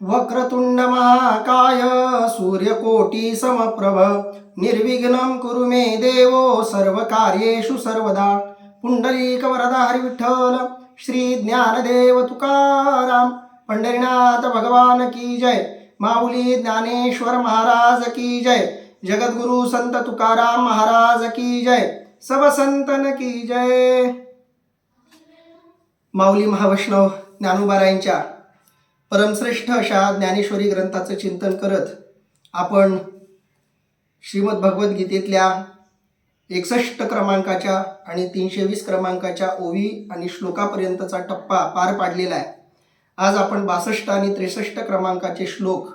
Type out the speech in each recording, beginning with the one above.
वक्रतुंड महाकाय सूर्यकोटी समप्रभ निर्विघ्नं कुरु मे देवो सर्वकार्येषु सर्वदा. पुंडलीक वरदा हरी विठ्ठल श्री ज्ञानदेव तुकाराम. पंढरीनाथ भगवान की जय. माऊली ज्ञानेश्वर महाराज की जय. जगद्गुरु संत तुकाराम महाराज की जय. सब संतन की जय. माऊली महावैष्णव ज्ञानोबारायांच्या परमश्रेष्ठ अशा ज्ञानेश्वरी ग्रंथाचं चिंतन करत आपण श्रीमद भगवद्गीतेतल्या 61 क्रमांकाच्या आणि 320 क्रमांकाच्या ओवी आणि श्लोकापर्यंतचा टप्पा पार पाडलेला आहे. आज आपण 62 आणि 63 क्रमांकाचे श्लोक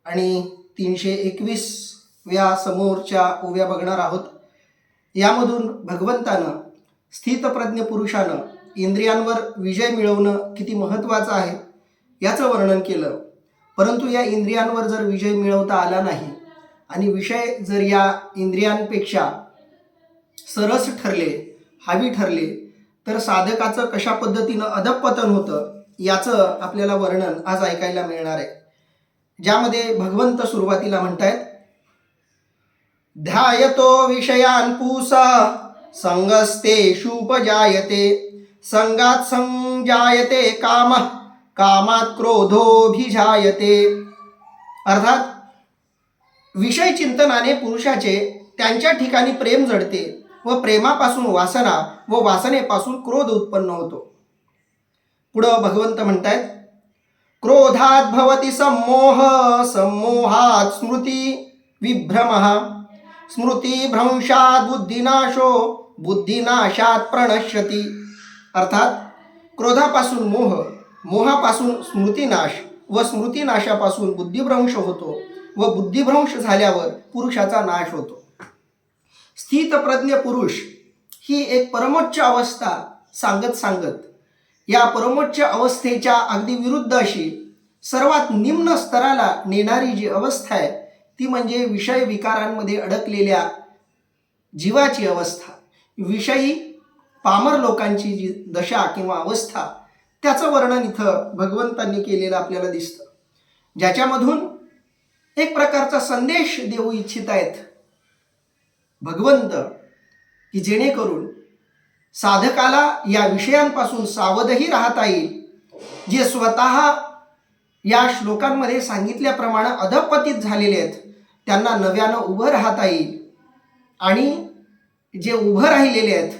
आणि 321व्या समोरच्या ओव्या बघणार आहोत. यामधून भगवंतानं स्थितप्रज्ञ पुरुषानं इंद्रियांवर विजय मिळवणं किती महत्त्वाचं आहे याचं वर्णन केलं. परंतु या इंद्रियांवर जर विजय मिळवता आला नाही आणि विषय जर या इंद्रियांपेक्षा सरस ठरले, हावी ठरले, तर साधकाचं कशा पद्धतीनं अधःपतन होतं याचं आपल्याला वर्णन आज ऐकायला मिळणार आहे. ज्यामध्ये भगवंत सुरुवातीला म्हणतायत, ध्यायतो विषयान् पुंसा संगस्तेषुपजायते संगात संजायते कामः कामात क्रोधोभिजायते. अर्थात विषय चिंतनाने पुरुषाचे त्यांच्या ठिकाणी प्रेम जडते व प्रेमापासून वासना व वासनेपासून क्रोध उत्पन्न होतो. पुढं भगवंत म्हणतायत, क्रोधात भवति सम्मोह सम्मोहात स्मृती विभ्रमः स्मृतिभ्रंशात बुद्धिनाशो बुद्धिनाशात प्रणश्यति. अर्थात क्रोधापासून मोह, मोहापासून स्मृतिनाश व स्मृतिनाशापासून बुद्धिभ्रंश होतो व बुद्धिभ्रंश झाल्यावर पुरुषाचा नाश होतो. स्थितप्रज्ञ पुरुष ही एक परमोच्च अवस्था सांगत या परमोच्च अवस्थेच्या अगदी विरुद्ध अशी सर्वात निम्न स्तराला नेणारी जी अवस्था आहे ती म्हणजे विषय विकारांमध्ये अडकलेल्या जीवाची अवस्था. विषयी पामर लोकांची जी दशा किंवा अवस्था त्याचं वर्णन इथं भगवंतांनी केलेलं आपल्याला दिसतं. ज्याच्यामधून एक प्रकारचा संदेश देऊ इच्छित आहेत भगवंत की जेणेकरून साधकाला या विषयांपासून सावधही राहता येईल. जे स्वतः या श्लोकांमध्ये सांगितल्याप्रमाणे अधःपतित झालेले आहेत त्यांना नव्यानं उभं राहता येईल. आणि जे उभं राहिलेले आहेत,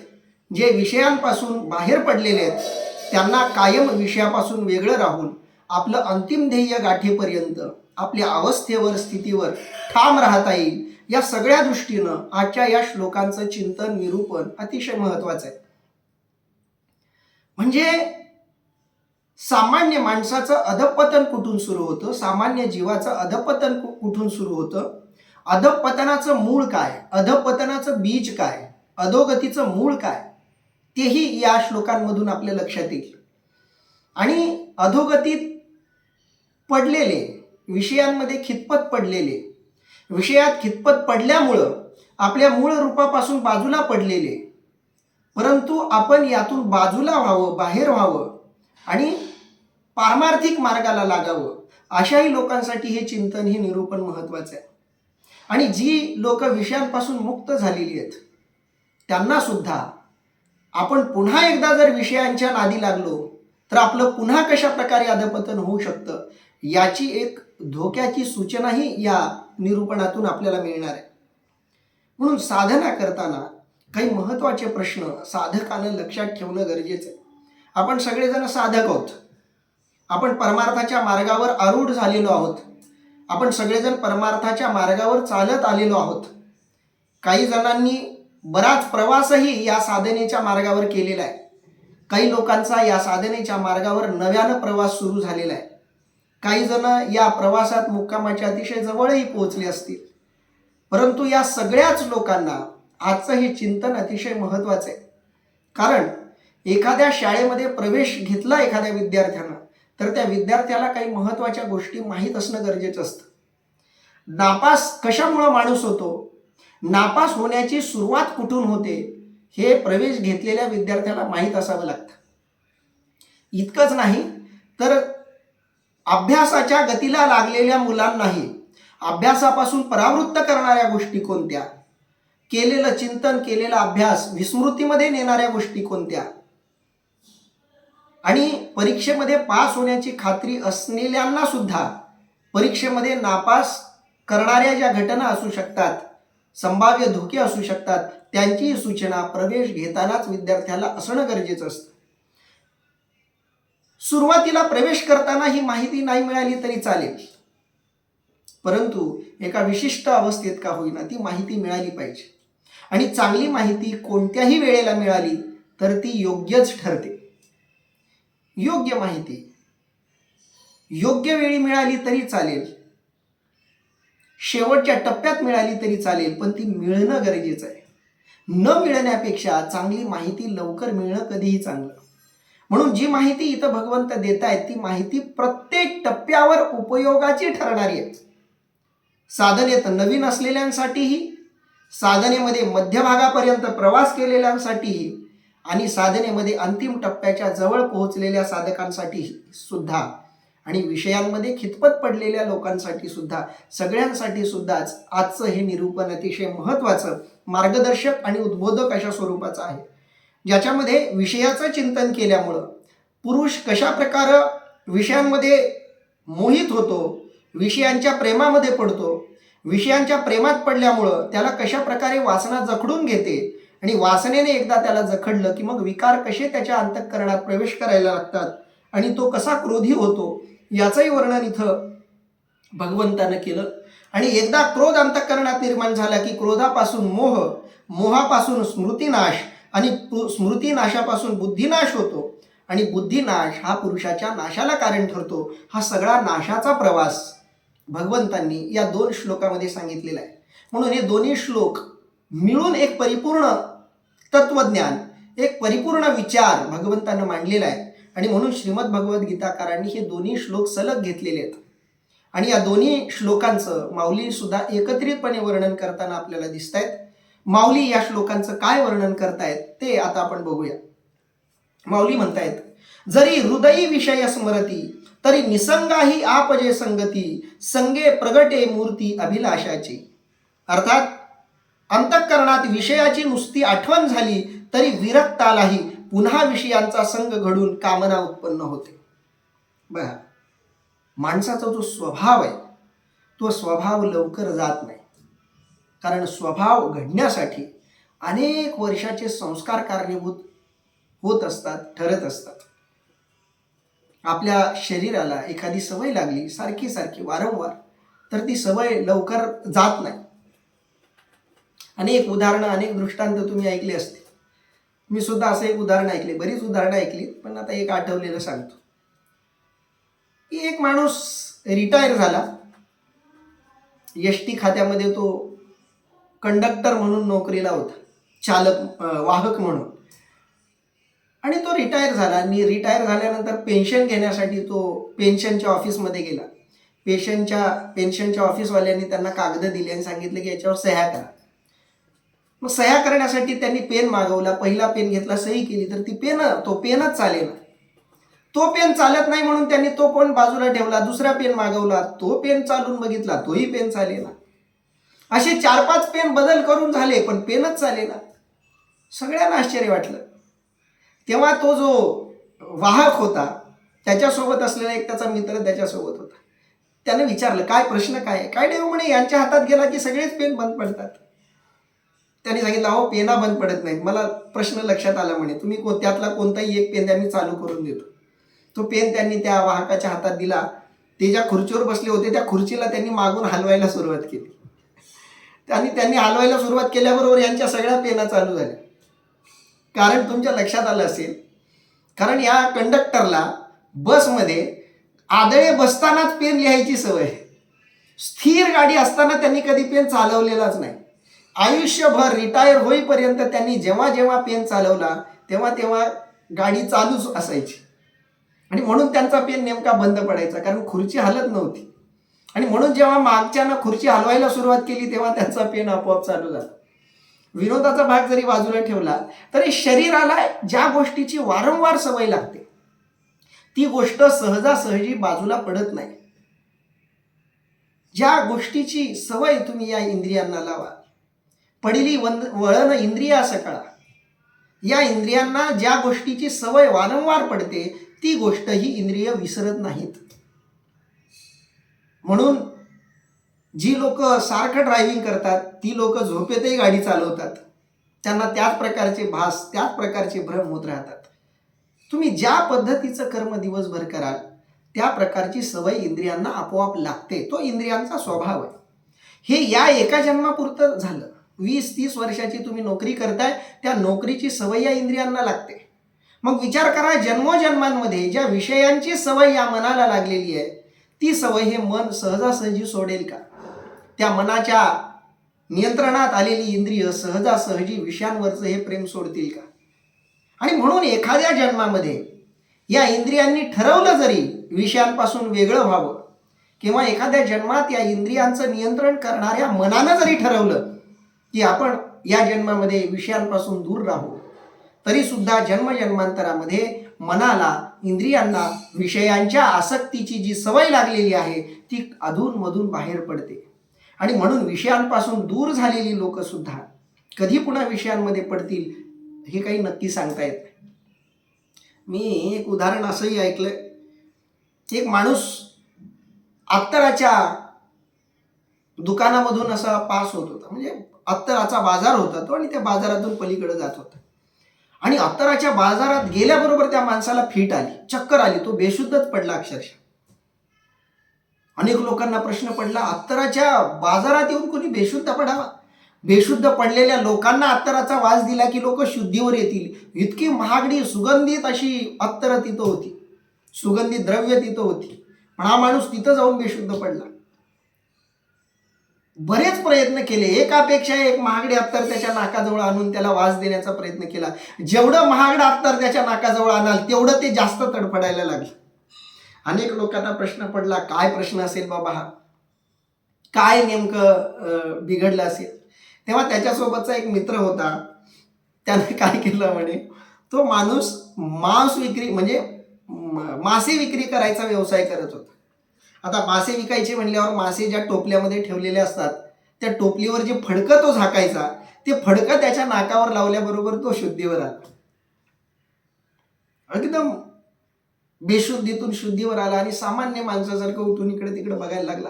जे विषयांपासून बाहेर पडलेले आहेत, त्यांना कायम विषयापासून वेगळं राहून आपलं अंतिम ध्येय गाठेपर्यंत आपल्या अवस्थेवर स्थितीवर ठाम राहता येईल. या सगळ्या दृष्टीनं आजच्या या श्लोकांचं चिंतन निरूपण अतिशय महत्त्वाचं आहे. म्हणजे सामान्य माणसाचं अधःपतन कुठून सुरू होतं, सामान्य जीवाचं अधःपतन कुठून सुरू होतं, अधःपतनाचं मूळ काय, अधःपतनाचं बीज काय, अधोगतीचं मूळ काय, तेही या श्लोकांमधून आपल्या लक्षात येईल. आणि अधोगतीत पडलेले, विषयांमध्ये खितपत पडलेले, विषयात खितपत पडल्यामुळं आपल्या मूळ रूपापासून बाजूला पडलेले, परंतु आपण यातून बाजूला व्हावं, बाहेर व्हावं आणि पारमार्थिक मार्गाला लागावं अशाही लोकांसाठी हे चिंतन, हे निरूपण महत्त्वाचं आहे. आणि जी लोक विषयांपासून मुक्त झालेली आहेत त्यांना सुद्धा आपण पुन्हा एकदा जर विषयांच्या नादी लागलो तर आपलं पुन्हा कशा प्रकारे अधःपतन होऊ शकतं याची एक धोक्याची सूचनाही या निरूपणातून आपल्याला मिळणार आहे. म्हणून साधना करताना काही महत्त्वाचे प्रश्न साधकानं लक्षात ठेवणं गरजेचं आहे. आपण सगळेजण साधक आहोत, आपण परमार्थाच्या मार्गावर आरूढ झालेलो आहोत, आपण सगळेजण परमार्थाच्या मार्गावर चालत आलेलो आहोत. काही जणांनी बराच प्रवासही या साधनेच्या मार्गावर केलेला आहे. काही लोकांचा या साधनेच्या मार्गावर नव्यानं प्रवास सुरू झालेला आहे. काही जण या प्रवासात मुक्कामाच्या अतिशय जवळही पोहोचले असतील. परंतु या सगळ्याच लोकांना आजचं हे चिंतन अतिशय महत्त्वाचं आहे. कारण एखाद्या शाळेमध्ये प्रवेश घेतला एखाद्या विद्यार्थ्यानं तर त्या विद्यार्थ्याला काही महत्त्वाच्या गोष्टी माहीत असणं गरजेचं असतं. नापास कशामुळं माणूस होतो, नापास होण्याची सुरुवात कुठून होते हे प्रवेश घेतलेल्या विद्यार्थ्याला माहीत असावं लागतं. इतकंच नाही तर अभ्यासाच्या गतीला लागलेल्या मुलांनाही अभ्यासापासून परावृत्त करणाऱ्या गोष्टी कोणत्या, केलेलं चिंतन, केलेला अभ्यास विस्मृतीमध्ये नेणाऱ्या गोष्टी कोणत्या, आणि परीक्षेमध्ये पास होण्याची खात्री असलेल्यांना सुद्धा परीक्षेमध्ये नापास करणाऱ्या ज्या घटना असू शकतात, संभाव्य धोके असू शकतात, त्यांची सूचना प्रवेश घेतानाच विद्यार्थ्याला असणं गरजेचं असतं. सुरुवातीला प्रवेश करताना ही माहिती नाही मिळाली तरी चालेल, परंतु एका विशिष्ट अवस्थेत का होईना ती माहिती मिळाली पाहिजे. आणि चांगली माहिती कोणत्याही वेळेला मिळाली तर ती योग्यच ठरते. योग्य माहिती योग्य वेळी मिळाली तरी चालेल, शेवटच्या टप्प्यात मिळाली तरी चालेल, पण ती मिळणं गरजेचं आहे. न मिळण्यापेक्षा चांगली माहिती लवकर मिळणं कधीही चांगलं. म्हणून जी माहिती इथं भगवंत देत आहेत ती माहिती प्रत्येक टप्प्यावर उपयोगाची ठरणारी आहे. साधनेत नवीन असलेल्यांसाठीही, साधनेमध्ये मध्यभागापर्यंत प्रवास केलेल्यांसाठीही, आणि साधनेमध्ये अंतिम टप्प्याच्या जवळ पोहोचलेल्या साधकांसाठी सुद्धा, आणि विषयांमध्ये खितपत पडलेल्या लोकांसाठी सुद्धा, सगळ्यांसाठी सुद्धाच आजचं हे निरूपण अतिशय महत्त्वाचं, मार्गदर्शक आणि उद्बोधक अशा स्वरूपाचं आहे, ज्याच्यामध्ये विषयाचं चिंतन केल्यामुळं पुरुष कशा प्रकारे विषयांमध्ये मोहित होतो, विषयांच्या प्रेमामध्ये पडतो, विषयांच्या प्रेमात पडल्यामुळं त्याला कशा प्रकारे वासना जखडून घेते, आणि वासनेने एकदा त्याला जखडलं की मग विकार कसे त्याच्या अंतःकरणात प्रवेश करायला लागतात, आणि तो कसा क्रोधी होतो याचंही वर्णन इथं भगवंतानं केलं. आणि एकदा क्रोध अंतःकरणात निर्माण झाला की क्रोधापासून मोह, मोहापासून स्मृतिनाश, आणि स्मृतिनाशापासून बुद्धिनाश होतो, आणि बुद्धिनाश हा पुरुषाच्या नाशाला कारण ठरतो. हा सगळा नाशाचा प्रवास भगवंतांनी या 2 श्लोकामध्ये सांगितलेला आहे. म्हणून हे दोन्ही श्लोक मिळून एक परिपूर्ण तत्वज्ञान, एक परिपूर्ण विचार भगवंतानं मांडलेला आहे. आणि म्हणून श्रीमद भगवद्गीताकारांनी हे दोन्ही श्लोक सलग घेतलेले आहेत. आणि या दोन्ही श्लोकांचं माऊली सुद्धा एकत्रितपणे वर्णन करताना आपल्याला दिसत आहेत. माऊली या श्लोकांचं काय वर्णन करतायत ते आता आपण बघूया. माऊली म्हणतायत, जरी हृदयी विषय स्मरती तरी निसंगाही आपजे संगती, संगे प्रगटे मूर्ती अभिलाषाची. अर्थात अंतःकरणात विषयाची नुसती आठवण झाली तरी विरक्तालाही पुन्हा विषयांचा संग घडून कामना उत्पन्न होते. बघा, माणसाचा जो स्वभाव आहे तो स्वभाव लवकर जात नाही, कारण स्वभाव घडण्यासाठी अनेक वर्षाचे संस्कार कारणीभूत होत असतात, ठरत असतात. आपल्या शरीराला एखादी सवय लागली सारखी सारखी वारंवार, तर ती सवय लवकर जात नाही. अनेक उदाहरणं, अनेक दृष्टांत तुम्ही ऐकले असतील. मी सुद्धा असं एक उदाहरण ऐकले, बरीच उदाहरणं ऐकली, पण आता एक आठवलेलं सांगतो. की एक माणूस रिटायर झाला, एसटी खात्यामध्ये तो कंडक्टर म्हणून नोकरीला होता, चालक, वाहक म्हणून. आणि तो रिटायर झाला, आणि रिटायर झाल्यानंतर पेन्शन घेण्यासाठी तो पेन्शनच्या ऑफिसमध्ये गेला. पेन्शनच्या ऑफिसवाल्यांनी त्यांना कागद दिले आणि सांगितलं की याच्यावर सह्या करा. मग सह्या करण्यासाठी त्यांनी पेन मागवला. पहिला पेन घेतला, सही केली, तर तो पेनच चालेना. तो पेन चालत नाही म्हणून त्यांनी तो पेन बाजूला ठेवला. दुसरा पेन मागवला, तो पेन चालून बघितला, तोही पेन चालेना. असे 4-5 पेन बदल करून झाले, पण पेनच चालेना. सगळ्यांना आश्चर्य वाटलं. तेव्हा तो जो वाहक होता, त्याच्यासोबत असलेला एक त्याचा मित्र त्याच्यासोबत होता. त्याने विचारलं, काय प्रश्न काय? काय देऊ म्हणे, यांच्या हातात गेला की सगळेच पेन बंद पडतात. त्यांनी सांगितलं, अहो पेना बंद पडत नाहीत. मला प्रश्न लक्षात आला म्हणे, तुम्ही त्यातला कोणताही एक पेन त्यांनी चालू करून देतो. तो पेन त्यांनी त्या वाहकाच्या हातात दिला. ते ज्या खुर्चीवर बसले होते त्या खुर्चीला त्यांनी मागून हलवायला सुरुवात केली. आणि त्यांनी हलवायला सुरुवात केल्याबरोबर यांच्या सगळ्या पेना चालू झाल्या. कारण तुमच्या लक्षात आलं असेल, कारण या कंडक्टरला बसमध्ये आदळे बसतानाच पेन लिहायची सवय. स्थिर गाडी असताना त्यांनी कधी पेन चालवलेलाच नाही. आयुष्यभर रिटायर होईपर्यंत त्यांनी जेव्हा जेव्हा पेन चालवला तेव्हा तेव्हा गाडी चालूच असायची. आणि म्हणून त्यांचा पेन नेमका बंद पडायचा, कारण खुर्ची हलत नव्हती. आणि म्हणून जेव्हा मागच्यानं खुर्ची हलवायला सुरुवात केली तेव्हा त्यांचा पेन आपोआप चालू झाला. विनोदाचा भाग जरी बाजूला ठेवला तरी शरीराला ज्या गोष्टीची वारंवार सवय लागते ती गोष्ट सहजासहजी बाजूला पडत नाही. ज्या गोष्टीची सवय तुम्ही या इंद्रियांना लावा, पडिली वळण इंद्रिया सकळा, या इंद्रियांना ज्या गोष्टीची सवय वारंवार पडते ती गोष्ट ही इंद्रिय विसरत नाहीत. म्हणून जी लोक सारखं ड्रायव्हिंग करतात ती लोक झोपेतही गाडी चालवतात. त्यांना त्याच प्रकारचे भास, त्याच प्रकारचे भ्रम होत राहतात. तुम्ही ज्या पद्धतीचं कर्म दिवसभर कराल त्या प्रकारची सवय इंद्रियांना आपोआप लागते. तो इंद्रियांचा स्वभाव आहे. हे या एका जन्मापुरतं झालं. 20-30 वर्षाची तुम्ही नोकरी करताय, त्या नोकरीची सवय या इंद्रियांना लागते. मग विचार करा, जन्मोजन्मांमध्ये ज्या विषयांची सवय या मनाला लागलेली आहे ती सवय हे मन सहजासहजी सोडेल का? त्या मनाच्या नियंत्रणात आलेली इंद्रिय सहजासहजी विषयांवरचं हे प्रेम सोडतील का? आणि म्हणून एखाद्या जन्मामध्ये या इंद्रियांनी ठरवलं जरी विषयांपासून वेगळं व्हावं, किंवा एखाद्या जन्मात या इंद्रियांचं नियंत्रण करणाऱ्या मनानं जरी ठरवलं की आपण या जन्मामध्ये विषयांपासून दूर राहू, तरी सुद्धा जन्मजन्मांतरामध्ये मनाला, इंद्रियांना विषयांच्या आसक्तीची जी सवय लागलेली आहे ती अधूनमधून बाहेर पडते. आणि म्हणून विषयांपासून दूर झालेली लोक सुद्धा कधी पुन्हा विषयांमध्ये पडतील हे काही नक्की सांगता येत नाही. मी एक उदाहरण असंही ऐकलंय, एक माणूस अत्तराच्या दुकानामधून असा पास होत होता. म्हणजे अत्तराचा बाजार होता तो, आणि त्या बाजारातून पलीकडे जात होता. आणि अत्तराच्या बाजारात गेल्याबरोबर त्या माणसाला फिट आली, चक्कर आली, तो बेशुद्धच पडला अक्षरशः. अनेक लोकांना प्रश्न पडला, अत्तराच्या बाजारात येऊन कोणी बेशुद्ध पडावा? बेशुद्ध पडलेल्या लोकांना अत्तराचा वास दिला की लोक शुद्धीवर येतील. इतकी महागडी सुगंधित अशी अत्तर तिथं होती, सुगंधित द्रव्य तिथं होती, पण हा माणूस तिथं जाऊन बेशुद्ध पडला. बरेच प्रयत्न केले, एकापेक्षा एक महागडे अत्तर त्याच्या नाकाजवळ आणून त्याला वास देण्याचा प्रयत्न केला. जेवढं महागडं अत्तर त्याच्या नाकाजवळ आणाल तेवढं ते जास्त तडफडायला लागलं. अनेक लोकांना प्रश्न पडला, काय प्रश्न असेल बाबा हा, काय नेमकं बिघडलं असेल? तेव्हा त्याच्यासोबतचा एक मित्र होता, त्याने काय केलं म्हणे, तो माणूस मांस विक्री म्हणजे मासे विक्री करायचा व्यवसाय करत होता. आता मासे विकायचे म्हणल्यावर मासे ज्या टोपल्यामध्ये ठेवलेले असतात त्या टोपलीवर जे फडकं तो झाकायचा, ते फडकं त्याच्या नाकावर लावल्याबरोबर तो शुद्धीवर आला. एकदम बेशुद्धीतून शुद्धीवर आला आणि सामान्य माणसासारखं उठून इकडे तिकडे बघायला लागला.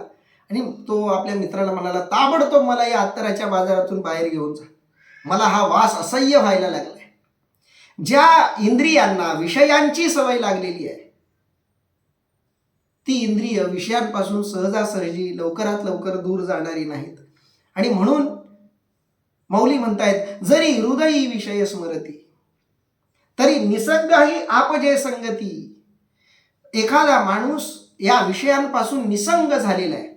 आणि तो आपल्या मित्राला म्हणाला, ताबडतोब मला या अत्तराच्या बाजारातून बाहेर घेऊन जा, मला हा वास असह्य व्हायला लागलाय. ज्या इंद्रियांना विषयांची सवय लागलेली आहे ती इंद्रिय विषयांपासून सहजासहजी लवकरात लवकर दूर जाणारी नाहीत. आणि म्हणून मौली म्हणतायत, जरी हृदयी विषय स्मरती तरी निसंगही आपजे संगती. एखादा माणूस या विषयांपासून निसंग झालेला आहे,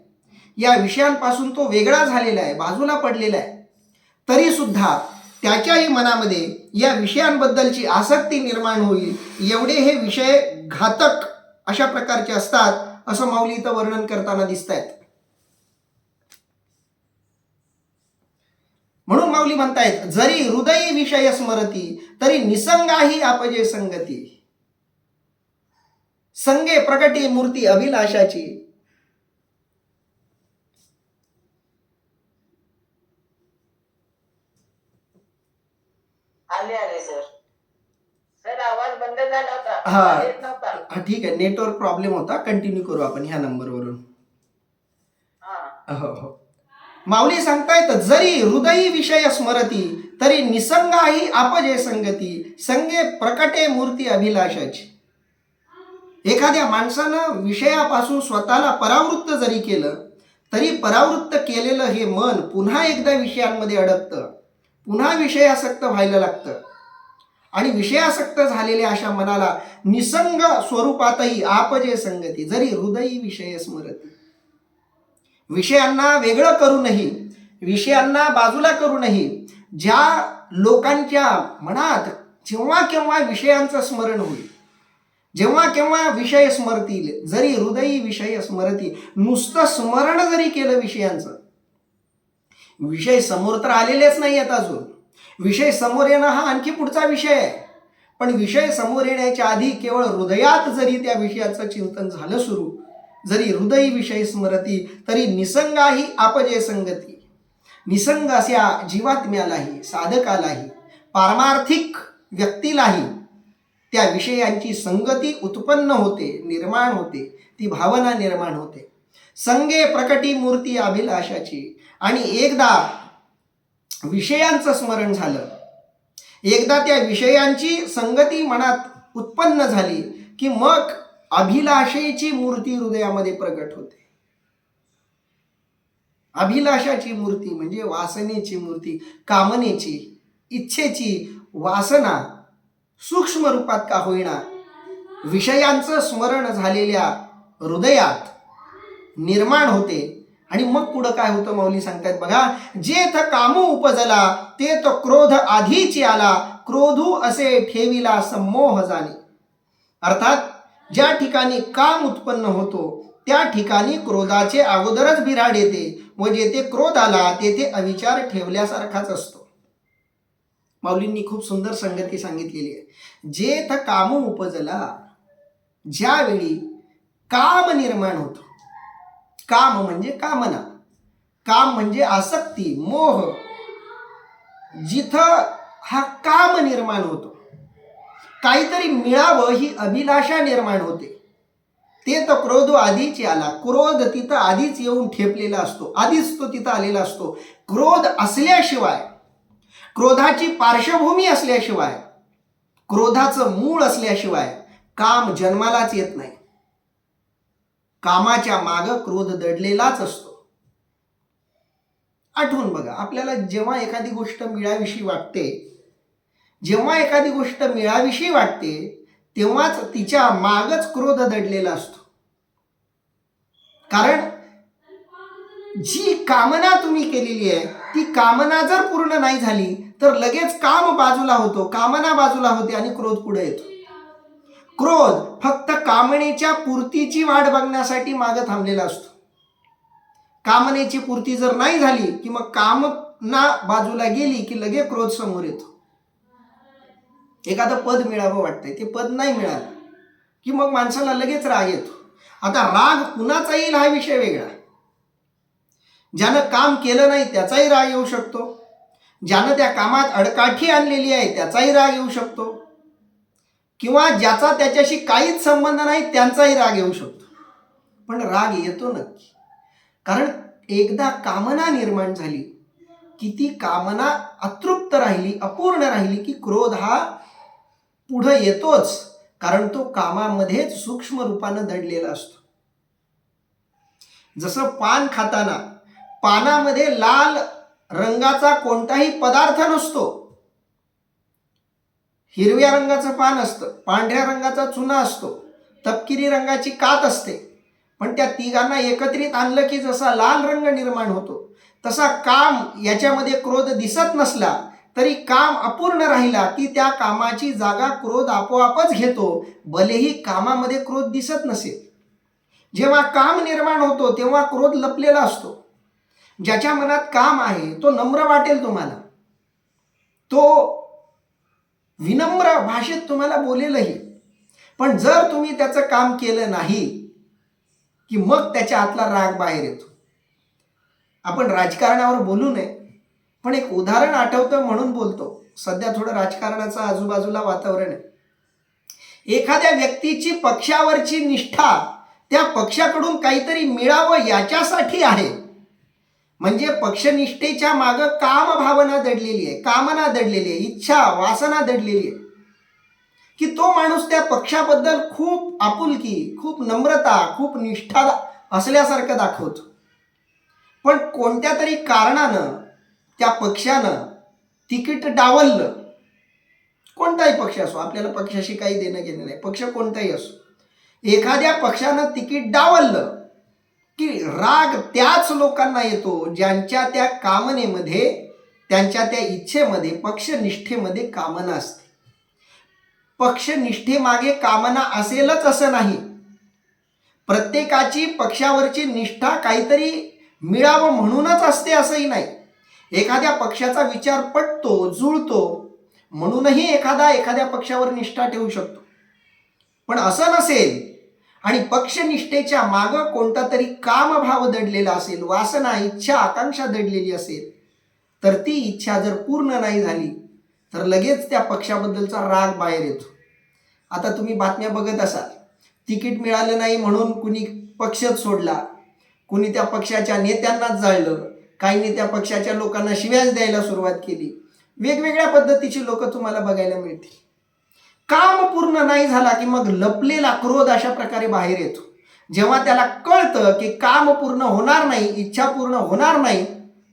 या विषयांपासून तो वेगळा झालेला आहे, बाजूला पडलेला आहे, तरी सुद्धा त्याच्याही मनामध्ये या विषयांबद्दलची आसक्ती निर्माण होईल. एवढे हे विषय घातक अशा प्रकारचे असतात असं माऊली इथं वर्णन करताना दिसत आहेत. म्हणून माऊली म्हणतायत, जरी हृदयी विषय स्मरती तरी निसंगाही आपजे संगती. संगे प्रगटी मूर्ती अभिलाषाची. आले सर. सर आवाज बंद झाला होता, हा येत नव्हता. हा ठीक आहे, नेटवर्क प्रॉब्लेम होता. कंटिन्यू करू आपण ह्या नंबरवरून. हो हो. माऊली सांगतायत, जरी हृदयी विषय स्मरती तरी निसंगाही आपजे संगती. संगे प्रकटे मूर्ती अभिलाषाची. एखाद्या माणसानं विषयापासून स्वतःला परावृत्त जरी केलं तरी परावृत्त केलेलं हे मन पुन्हा एकदा विषयांमध्ये अडकतं, पुन्हा विषयासक्त व्हायला लागतं. आणि विषयासक्त झालेल्या अशा मनाला निसंग स्वरूपातही आपजे संगती. जरी हृदयी विषय स्मरती, विषयांना वेगळं करूनही, विषयांना बाजूला करूनही ज्या लोकांच्या मनात जेव्हा केव्हा विषयांचं स्मरण होईल, जेव्हा केव्हा विषय स्मरतील, जरी हृदयी विषय स्मरती, नुसतं स्मरण जरी केलं विषयांचं, विषय समोर तर आलेलेच नाही आहेत अजून, विषय समोर येणं हा आणखी पुढचा विषय आहे, पण विषय समोर येण्याच्या आधी केवळ हृदयात जरी त्या विषयाचं चिंतन झालं सुरू, जरी हृदय विषय स्मरती तरी निसंगाही आपजे संगती. निसंग अशा जीवात्म्यालाही, साधकालाही, पारमार्थिक व्यक्तीलाही त्या विषयांची संगती उत्पन्न होते, निर्माण होते, ती भावना निर्माण होते. संगे प्रकटी मूर्ती अभिलाषाची. आणि एकदा विषयांचं स्मरण झालं, एकदा त्या विषयांची संगती मनात उत्पन्न झाली की मग अभिलाषेची मूर्ती हृदयामध्ये प्रगट होते. अभिलाषाची मूर्ती म्हणजे वासनेची मूर्ती, कामनेची, इच्छेची वासना सूक्ष्म रूपात का होईना विषयांचं स्मरण झालेल्या हृदयात निर्माण होते. आणि मग पुढं काय होतं माऊली सांगतात बघा, जेथ कामू उपजला ते तो क्रोध आधीची आला, क्रोधू असे ठेविला संमोह जाणे. अर्थात ज्या ठिकाणी काम उत्पन्न होतो त्या ठिकाणी क्रोधाचे अगोदरच बिराड येते व जेथे क्रोध आला तेथे अविचार ठेवल्यासारखाच असतो. माऊलींनी खूप सुंदर संगती सांगितलेली आहे. जेथ कामू उपजला, ज्यावेळी काम निर्माण होतो, काम म्हणजे कामना, काम म्हणजे आसक्ती, मोह, जिथं हा काम निर्माण होतो, काहीतरी मिळावं ही अभिलाषा निर्माण होते, ते तर क्रोध आधीच आला. क्रोध तिथं आधीच येऊन ठेपलेला असतो, आधीच तो तिथं आलेला असतो. क्रोध असल्याशिवाय, क्रोधाची पार्श्वभूमी असल्याशिवाय, क्रोधाचं मूळ असल्याशिवाय काम जन्मालाच येत नाही. कामाच्या मागं क्रोध दडलेलाच असतो. आठवून बघा, आपल्याला जेव्हा एखादी गोष्ट मिळाविषयी वाटते, जेव्हा एखादी गोष्ट मिळाविषयी वाटते तेव्हाच तिच्या मागच क्रोध दडलेला असतो. कारण जी कामना तुम्ही केलेली आहे ती कामना जर पूर्ण नाही झाली तर लगेच काम बाजूला होतो, कामना बाजूला होते आणि क्रोध पुढे येतो. क्रोध फक्त कामनेच्या पूर्तीची वाट बघण्यासाठी मागे थांबलेला असतो. कामनेची पूर्ती जर नाही झाली की मग कामना बाजूला गेली की लगेच क्रोध समोर येतो. एखादं पद मिळावं वाटतंय, ते पद नाही मिळालं की मग माणसाला लगेच राग येतो. आता राग कुणाचा येईल हा विषय वेगळा. ज्यानं काम केलं नाही त्याचाही राग येऊ शकतो, ज्यानं त्या कामात अडकाठी आणलेली आहे त्याचाही राग येऊ शकतो, किंवा ज्याचा त्याच्याशी काहीच संबंध नाही त्यांचाही राग येऊ शकतो. पण राग येतो नक्की, कारण एकदा कामना निर्माण झाली की ती कामना अतृप्त राहिली, अपूर्ण राहिली की क्रोध हा पुढे येतोच, कारण तो कामामध्येच सूक्ष्म रूपानं दडलेला असतो. जसं पान खाताना पानामध्ये लाल रंगाचा कोणताही पदार्थ नसतो, हिरव्या रंगाचं पान असतं, पांढऱ्या रंगाचा चुना असतो, तपकिरी रंगाची कात असते, पण त्या तिघांना एकत्रित आणलं की जसा लाल रंग निर्माण होतो तसा काम याच्यामध्ये क्रोध दिसत नसला तरी काम अपूर्ण राहिला की त्या कामाची जागा क्रोध आपोआपच घेतो, भलेही कामामध्ये क्रोध दिसत नसेल. जेव्हा काम निर्माण होतो तेव्हा क्रोध लपलेला असतो. ज्याच्या मनात काम आहे तो नम्र वाटेल तुम्हाला, तो विनम्र भाषेत तुम्हाला बोलेलही. पण जर तुम्ही त्याचं काम केलं नाही की मग त्याच्या आतला राग बाहेर येतो. आपण राजकारणावर बोलू नये, पण एक उदाहरण आठवतं म्हणून बोलतो. सध्या थोडं राजकारणाचं आजूबाजूला वातावरण आहे. एखाद्या व्यक्तीची पक्षावरची निष्ठा त्या पक्षाकडून काहीतरी मिळावं याच्यासाठी आहे, म्हणजे पक्षनिष्ठेच्या मागं काम भावना दडलेली आहे, कामना दडलेली आहे, इच्छा वासना दडलेली आहे, की तो माणूस त्या पक्षाबद्दल खूप आपुलकी, खूप नम्रता, खूप निष्ठा असल्यासारखं दाखवतो. पण कोणत्या तरी कारणानं त्या पक्षानं तिकीट डावललं, कोणताही पक्ष असो, आपल्याला पक्षाशी काही देणं घेणं नाही, पक्ष कोणताही असो, एखाद्या पक्षानं तिकीट डावललं की राग त्याच लोकांना येतो ज्यांच्या त्या कामनेमध्ये, त्यांच्या त्या इच्छेमध्ये, पक्षनिष्ठेमध्ये कामना असते. पक्षनिष्ठेमागे कामना असेलच असं नाही. प्रत्येकाची पक्षावरची निष्ठा काहीतरी मिळावं म्हणूनच असते असंही नाही. एखाद्या पक्षाचा विचार पटतो, जुळतो, म्हणूनही एखाद्या पक्षावर निष्ठा ठेवू शकतो. पण असं नसेल आणि पक्षनिष्ठेच्या मागं कोणता तरी कामभाव दडलेला असेल, वासना, इच्छा, आकांक्षा दडलेली असेल, तर ती इच्छा जर पूर्ण नाही झाली तर लगेच त्या पक्षाबद्दलचा राग बाहेर येतो. आता तुम्ही बातम्या बघत असाल, तिकीट मिळालं नाही म्हणून कुणी पक्षच सोडला, कुणी त्या पक्षाच्या नेत्यांनाच जाळलं, काहींनी त्या पक्षाच्या लोकांना शिव्याच द्यायला सुरुवात केली. वेगवेगळ्या पद्धतीची लोक तुम्हाला बघायला मिळतील. काम पूर्ण नाही झाला की मग लपलेला क्रोध अशा प्रकारे बाहेर येतो. जेव्हा त्याला कळतं की काम पूर्ण होणार नाही, इच्छा पूर्ण होणार नाही,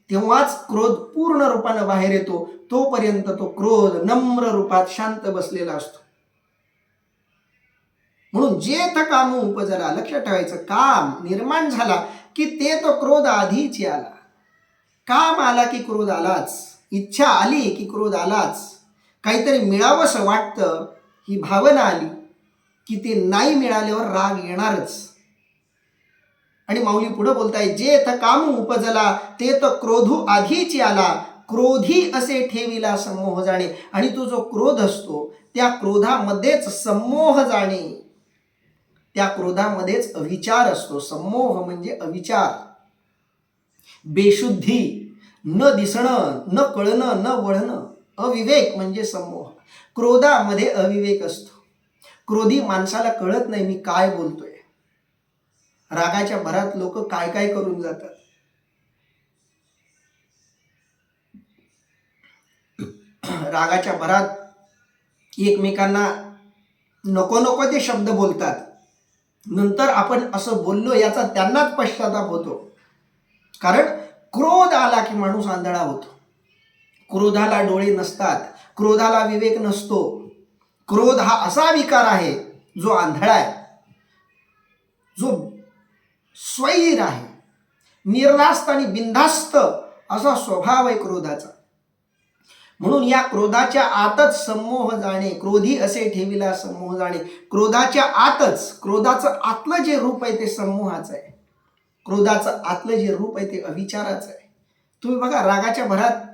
तेव्हाच क्रोध पूर्ण रूपानं बाहेर येतो. तोपर्यंत तो क्रोध नम्र रूपात शांत बसलेला असतो. म्हणून जेथ काम उपजला, लक्षात ठेवायचं, काम निर्माण झाला की ते तो क्रोध आधीच आला. काम आला की क्रोध आलाच, इच्छा आली की क्रोध आलाच, काहीतरी मिळावंसं वाटतं ही भावना आली की ते नाही मिळाल्यावर राग येणारच. आणि माऊली पुढे बोलताय, जेथ काम उपजला ते तर क्रोधू आधीच आला, क्रोधी असे ठेविला समोह जाणे. आणि तो जो क्रोध असतो त्या क्रोधामध्येच समोह जाणे, त्या क्रोधामध्येच अविचार असतो. समोह म्हणजे अविचार, बेशुद्धी, न दिसणं, न कळणं, न वळणं. अविवेक म्हणजे समोह. क्रोधामध्ये अविवेक असतो. क्रोधी माणसाला कळत नाही मी काय बोलतोय. रागाच्या भरात लोक काय काय करून जातात. रागाच्या भरात एकमेकांना नको नको ते शब्द बोलतात. नंतर आपण असं बोललो याचा त्यांनाच पश्चाताप होतो. कारण क्रोध आला की माणूस आंधळा होतो. क्रोधाला डोळे नसतात, क्रोधाला विवेक नसतो. क्रोध हा असा विकार आहे जो आंधळा आहे, जो स्वैर आहे, निर्धास्त आणि बिनधास्त असा स्वभाव आहे क्रोधाचा. म्हणून या क्रोधाच्या आतच समोह जाणे, क्रोधी असे ठेविला समोह जाणे. क्रोधाच्या आतच, क्रोधाचं आतलं जे रूप आहे ते समूहाचं आहे. क्रोधाचं आतलं जे रूप आहे ते अविचाराचं आहे. तुम्ही बघा, रागाच्या भरात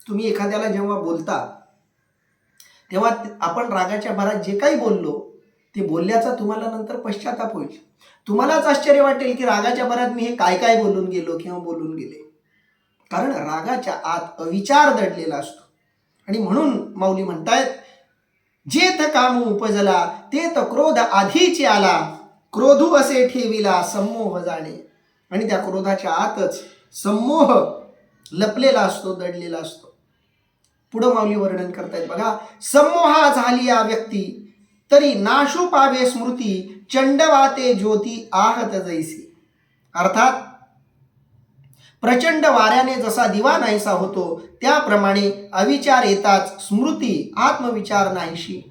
तुम्ही एखाद्याला जेव्हा बोलता तेव्हा आपण रागाच्या भरात जे काही बोललो ते बोलल्याचा तुम्हाला नंतर पश्चाताप होईल. तुम्हालाच आश्चर्य वाटेल की रागाच्या भरात मी हे काय काय बोलून गेलो किंवा बोलून गेले. कारण रागाच्या आत अविचार दडलेला असतो. आणि म्हणून माऊली म्हणतायत, जेथ काम उपजला ते तर क्रोध आधीच आला, क्रोधू असे ठेविला समोह जाणे. आणि त्या क्रोधाच्या आतच समोह लपलेला असतो, दडलेला असतो. पुढं माऊली वर्णन करतायत बघा, समोहा झाली या व्यक्ती तरी नाशू पावे स्मृती, चंडवाते ज्योती आहत जैसी. अर्थात प्रचंड वाऱ्याने जसा दिवा नाहीसा होतो त्याप्रमाणे अविचार येताच स्मृती, आत्मविचार नाहीशी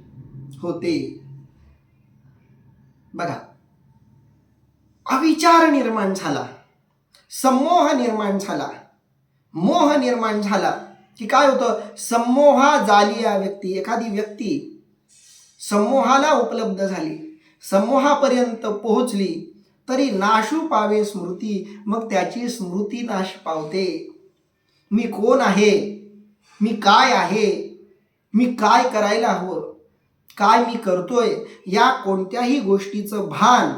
होते. बघा, अविचार निर्माण झाला, समोह निर्माण झाला, मोह निर्माण झाला की काय होतं, समोहा झाली या व्यक्ती, एखादी व्यक्ती समोहाला उपलब्ध झाली, समूहापर्यंत पोहोचली तरी नाशू पावे स्मृती, मग त्याची स्मृती नाश पावते. मी कोण आहे, मी काय आहे, मी काय करायला हवं, काय मी करतोय, या कोणत्याही गोष्टीचं भान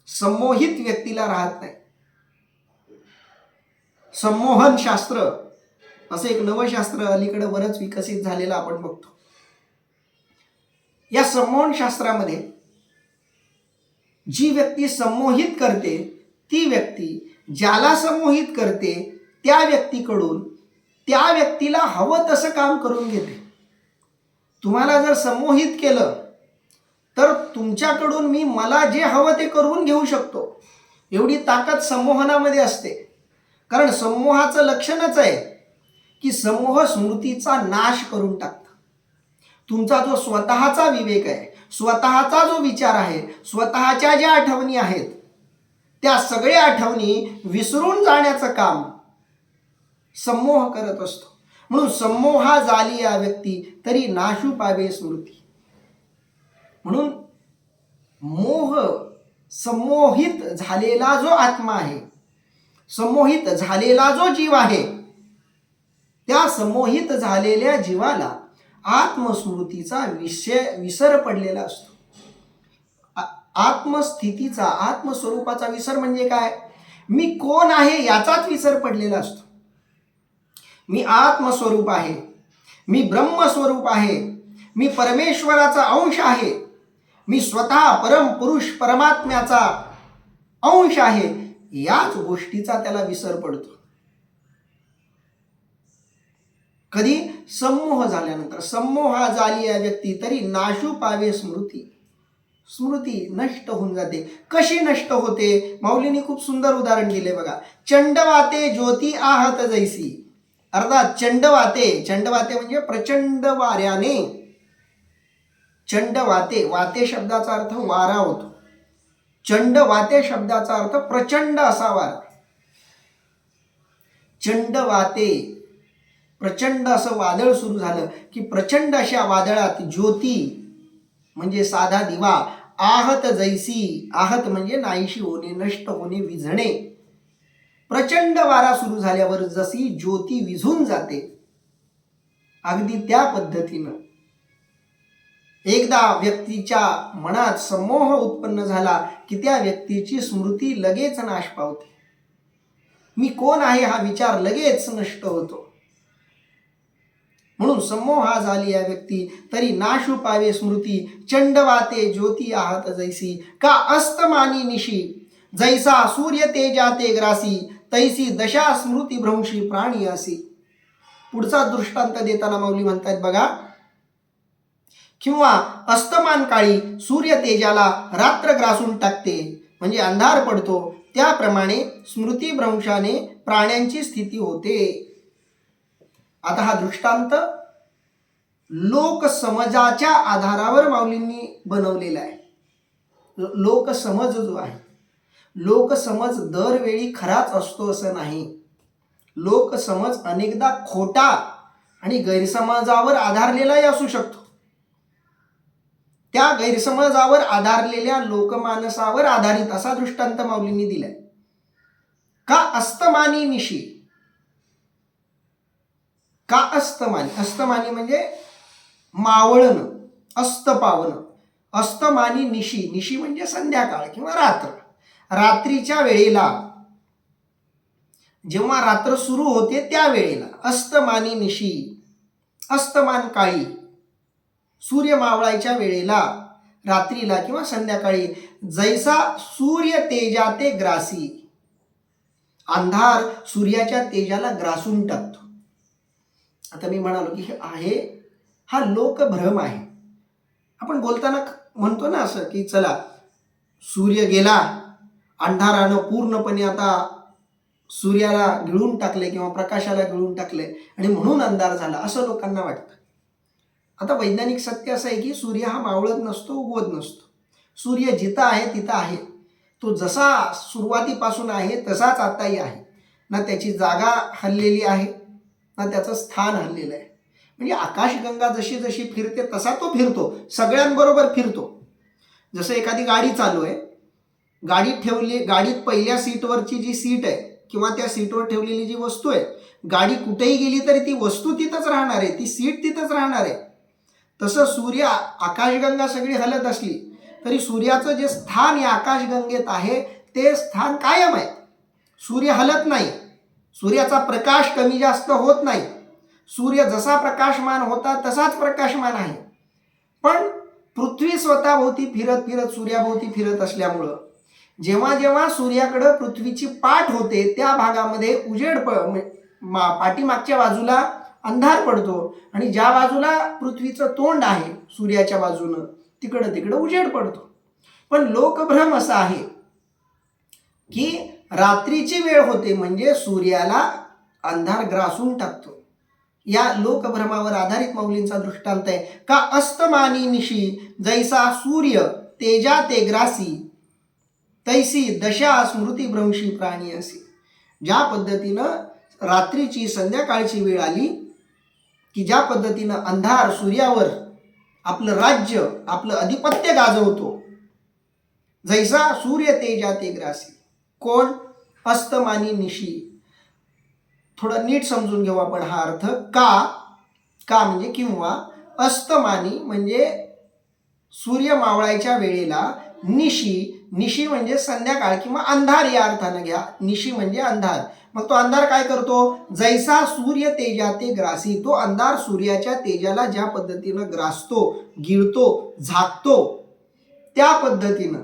संमोहित व्यक्तीला राहत नाही. संमोहन शास्त्र असं एक नवं शास्त्र अलीकडे बरंच विकसित झालेलं आपण बघतो. या संमोहन शास्त्रामध्ये जी व्यक्ती संमोहित करते ती व्यक्ती ज्याला संमोहित करते त्या व्यक्तीकडून त्या व्यक्तीला हवं तसं काम करून घेते. तुम्हाला जर संमोहित केलं तर तुमच्याकडून मी मला जे हवं ते करून घेऊ शकतो, एवढी ताकद संमोहनामध्ये असते. कारण समूहाचं लक्षणच आहे की समूह स्मृतीचा नाश करून टाकतं. तुमचा जो स्वतःचा विवेक आहे, स्वतःचा जो विचार आहे, स्वतःच्या ज्या आठवणी आहेत त्या सगळ्या आठवणी विसरून जाण्याचं काम समूह करत असतो. म्हणून समूहा झाली या व्यक्ती तरी नाशू पावे स्मृती. म्हणून मोह, संमोहित झालेला जो आत्मा आहे, संमोहित झालेला जो जीव आहे, त्या संमोहित झालेल्या जीवाला आत्मस्मृतीचा विसर पडलेला असतो. आत्मस्थितीचा, आत्मस्वरूपाचा विसर म्हणजे काय? मी कोण आहे याचाच विसर पडलेला असतो. मी आत्मस्वरूप आहे, मी ब्रह्मस्वरूप आहे, मी परमेश्वराचा अंश आहे, मी स्वतः परम पुरुष परमात्म्याचा अंश आहे, याच गोष्टीचा त्याला विसर पडतो. कधी? संमोह झाल्यानंतर. संमोहा झाली या व्यक्ती तरी नाशू पावे स्मृती. स्मृती नष्ट होऊन जाते. कशी नष्ट होते? माऊलींनी खूप सुंदर उदाहरण दिले बघा. चंडवाते ज्योती आहत जैसी. अर्थात चंडवाते, चंडवाते म्हणजे प्रचंड वाऱ्याने. चंडवाते, वाते शब्दाचा अर्थ वारा होतो. चंडवाते शब्दाचा अर्थ प्रचंड असा वारा. चंडवाते, प्रचंड असं वादळ सुरू झालं की प्रचंड अशा वादळात ज्योती म्हणजे साधा दिवा, आहत जैसी, आहत म्हणजे नाहीशी होणे, नष्ट होणे, विझणे. प्रचंड वारा सुरू झाल्यावर जशी ज्योती विझून जाते, अगदी त्या पद्धतीनं एकदा व्यक्तीच्या मनात संमोह उत्पन्न झाला की त्या व्यक्तीची स्मृती लगेच नाश पावते. मी कोण आहे हा विचार लगेच नष्ट होतो. म्हणून संमोहा झाली या व्यक्ती तरी नाशू पावे स्मृती. चंडवाते ज्योती आहत जैसी, का अस्तमानी निशी, जैसा सूर्य तेजाते ग्रासी, तैसी दशा स्मृती भ्रंशी प्राणी असी. पुढचा दृष्टांत देताना माऊली म्हणतात बघा, किंवा अस्तमान काळी सूर्य तेजाला रात्र ग्रासून टाकते म्हणजे अंधार पडतो, त्याप्रमाणे स्मृतिभ्रंशाने प्राण्यांची स्थिती होते. आता हा दृष्टांत लोकसमजाच्या आधारावर माऊलींनी बनवलेला आहे. लोकसमज जो आहे, लोकसमज दरवेळी खराच असतो असं नाही. लोकसमज अनेकदा खोटा आणि गैरसमजावर आधारलेलाही असू शकतो. त्या गैरसमजावर आधारलेल्या लोकमानसावर आधारित असा दृष्टांत माऊलींनी दिलाय. का अस्तमानी निशी, का अस्तमानी, अस्तमानी म्हणजे मावळणं, अस्त पावणं. अस्तमानी निशी, निशी म्हणजे संध्याकाळ किंवा रात्र. रात्रीच्या वेळेला, जेव्हा रात्र सुरू होते त्या वेळेला अस्तमानी निशी, अस्तमान काळी, सूर्य मावळायच्या वेळेला, रात्रीला किंवा संध्याकाळी, जैसा सूर्य तेजाते ग्रासी, अंधार सूर्याच्या तेजाला ग्रासून टाकतो. आता मी म्हणालो की आहे हा लोकभ्रम आहे. आपण बोलताना म्हणतो ना असं की चला सूर्य गेला, अंधारानं पूर्णपणे आता सूर्याला गिळून टाकले किंवा प्रकाशाला गिळून टाकले आणि म्हणून अंधार झाला, असं लोकांना वाटतं. आता वैज्ञानिक सत्य असं आहे की सूर्य हा मावळत नसतो, उगवत नसतो. सूर्य जिथं आहे तिथं आहे. तो जसा सुरुवातीपासून आहे तसाच आताही आहे. ना त्याची जागा हललेली आहे ना त्याचं स्थान हललेलं आहे. म्हणजे आकाशगंगा जशी जशी फिरते तसा तो फिरतो, सगळ्यांबरोबर फिरतो. जसं एखादी गाडी चालू आहे, गाडीत पहिल्या सीटवरची जी सीट आहे किंवा त्या सीटवर ठेवलेली जी वस्तू आहे, गाडी कुठेही गेली तरी ती वस्तू तिथंच राहणार आहे, ती सीट तिथंच राहणार आहे. तसं सूर्य, आकाशगंगा सगळी हलत असली तरी सूर्याचं जे स्थान या आकाशगंगेत आहे ते स्थान कायम आहे. सूर्य हलत नाही, सूर्याचा प्रकाश कमी जास्त होत नाही. सूर्य जसा प्रकाशमान होता तसाच प्रकाशमान आहे. पण पृथ्वी स्वतःभोवती फिरत फिरत सूर्याभोवती फिरत असल्यामुळं जेव्हा जेव्हा सूर्याकडं पृथ्वीची पाठ होते त्या भागामध्ये उजेड पाठीमागच्या बाजूला अंधार पडतो आणि ज्या बाजूला पृथ्वीचं तोंड आहे सूर्याच्या बाजूनं तिकडं उजेड पडतो. पण लोकभ्रम असा आहे की रात्रीची वेळ होते म्हणजे सूर्याला अंधार ग्रासून टाकतो. या लोकभ्रमावर आधारित माऊलींचा दृष्टांत आहे. का अस्तमानी निशी, जैसा सूर्य तेजा ते ग्रासी, तैसी दशा स्मृती भ्रंशी प्राणी असी. ज्या पद्धतीनं रात्रीची संध्याकाळची वेळ आली की ज्या पद्धतीनं अंधार सूर्यावर आपलं राज्य, आपलं अधिपत्य गाजवतो, जैसा सूर्य तेजा ते ग्रासी. कोण? अस्तमानी निशी. थोडं नीट समजून घेऊ आपण हा अर्थ. का म्हणजे किंवा, अस्तमानी म्हणजे सूर्य मावळायच्या वेळेला, निशी म्हणजे संध्याकाळ किंवा अंधार या अर्थानं घ्या, निशी म्हणजे अंधार. मग तो अंधार काय करतो? जैसा सूर्य तेजा ते ग्रासी, तो अंधार सूर्याच्या तेजाला ज्या पद्धतीनं ग्रासतो, गिळतो, झाकतो, त्या पद्धतीनं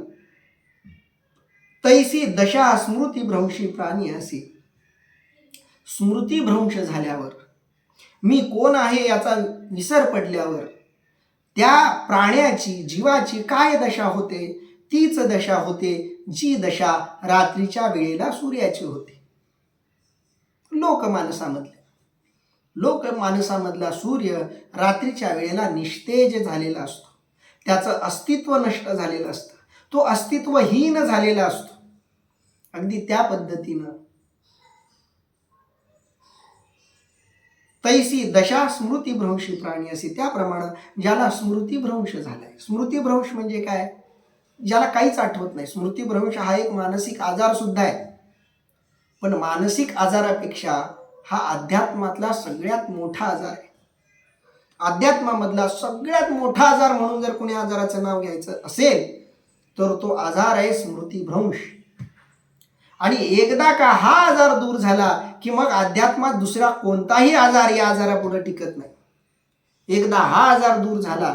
तैसी दशा स्मृतिभ्रंशी प्राणी असे. स्मृतिभ्रंश झाल्यावर, मी कोण आहे याचा विसर पडल्यावर त्या प्राण्याची, जीवाची काय दशा होते? तीच दशा होते जी दशा रात्रीच्या वेळेला सूर्याची होते. लोकमानसामधला सूर्य रात्रीच्या वेळेला निस्तेज झालेला असतो. त्याचं अस्तित्व नष्ट झालेलं असतं, तो अस्तित्वहीन झालेला असतो. अगदी त्या पद्धतीनं तैसी दशा स्मृतिभ्रंशी प्राणी असे, त्याप्रमाणे ज्याला स्मृतिभ्रंश झालाय. स्मृतिभ्रंश म्हणजे काय? ज्याला काहीच आठवत नाही. स्मृतिभ्रंश हा एक मानसिक आजार सुद्धा आहे, पण मानसिक आजारापेक्षा हा अध्यात्मातला सगळ्यात मोठा आजार आहे. अध्यात्मामधला सगळ्यात मोठा आजार म्हणून जर कोणी आजाराचं नाव घ्यायचं असेल तर तो आजार आहे स्मृतिभ्रंश. आणि एकदा का हा आजार दूर झाला की मग अध्यात्मात दुसरा कोणताही आजार या आजारापुढे टिकत नाही. एकदा हा आजार दूर झाला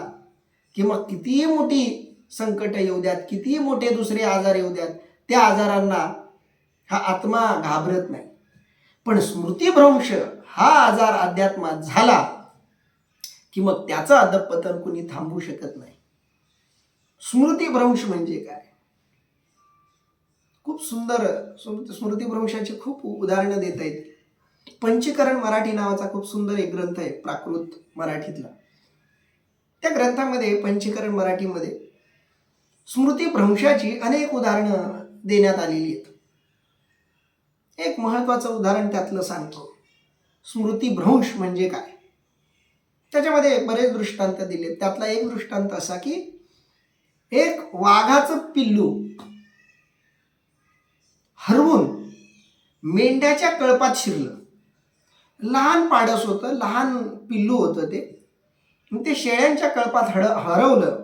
की मग कितीही मोठी संकट येऊ द्यात, कितीही मोठे दुसरे आजार येऊ द्यात, त्या आजारांना हा आत्मा घाबरत नाही. पण स्मृतिभ्रंश हा आजार अध्यात्मात झाला की मग त्याचं अधःपतन कुणी थांबवू शकत नाही. स्मृतिभ्रंश म्हणजे काय? खूप सुंदर स्मृतिभ्रंशाची खूप उदाहरणं देता येतील. पंचीकरण मराठी नावाचा खूप सुंदर एक ग्रंथ आहे प्राकृत मराठीतला. त्या ग्रंथामध्ये, पंचीकरण मराठीमध्ये स्मृतिभ्रंशाची अनेक उदाहरणं देण्यात आलेली आहेत. एक महत्वाचं उदाहरण त्यातलं सांगतो. स्मृतिभ्रंश म्हणजे काय? त्याच्यामध्ये बरेच दृष्टांत दिले. त्यातला एक दृष्टांत असा की एक वाघाचं पिल्लू हरवून मेंढ्याच्या कळपात शिरलं. लहान पाडस होतं, लहान पिल्लू होतं ते शेळ्यांच्या कळपात हरवलं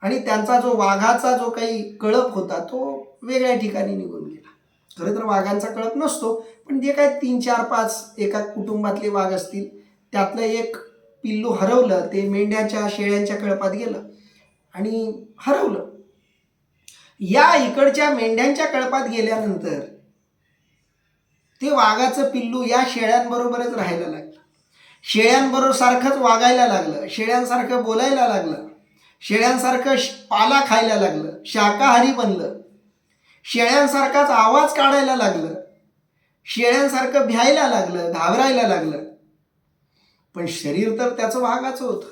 आणि त्यांचा जो वाघाचा जो काही कळप होता तो वेगळ्या ठिकाणी निघून गेला. खरं तर वाघांचा कळप नसतो, पण जे काय 3, 4, 5 एका कुटुंबातले वाघ असतील त्यातलं एक पिल्लू हरवलं. ते मेंढ्याच्या, शेळ्यांच्या कळपात गेलं आणि हरवलं. या इकडच्या मेंढ्यांच्या कळपात गेल्यानंतर ते वाघाचं पिल्लू या शेळ्यांबरोबरच राहायला लागलं. शेळ्यांबरोबर सारखंच वागायला लागलं, शेळ्यांसारखं बोलायला लागलं, शेळ्यांसारखं पाला खायला लागलं, शाकाहारी बनलं, शेळ्यांसारखाच आवाज काढायला लागलं, शेळ्यांसारखं भ्यायला लागलं, घाबरायला लागलं. पण शरीर तर त्याचं वाघाचं होतं.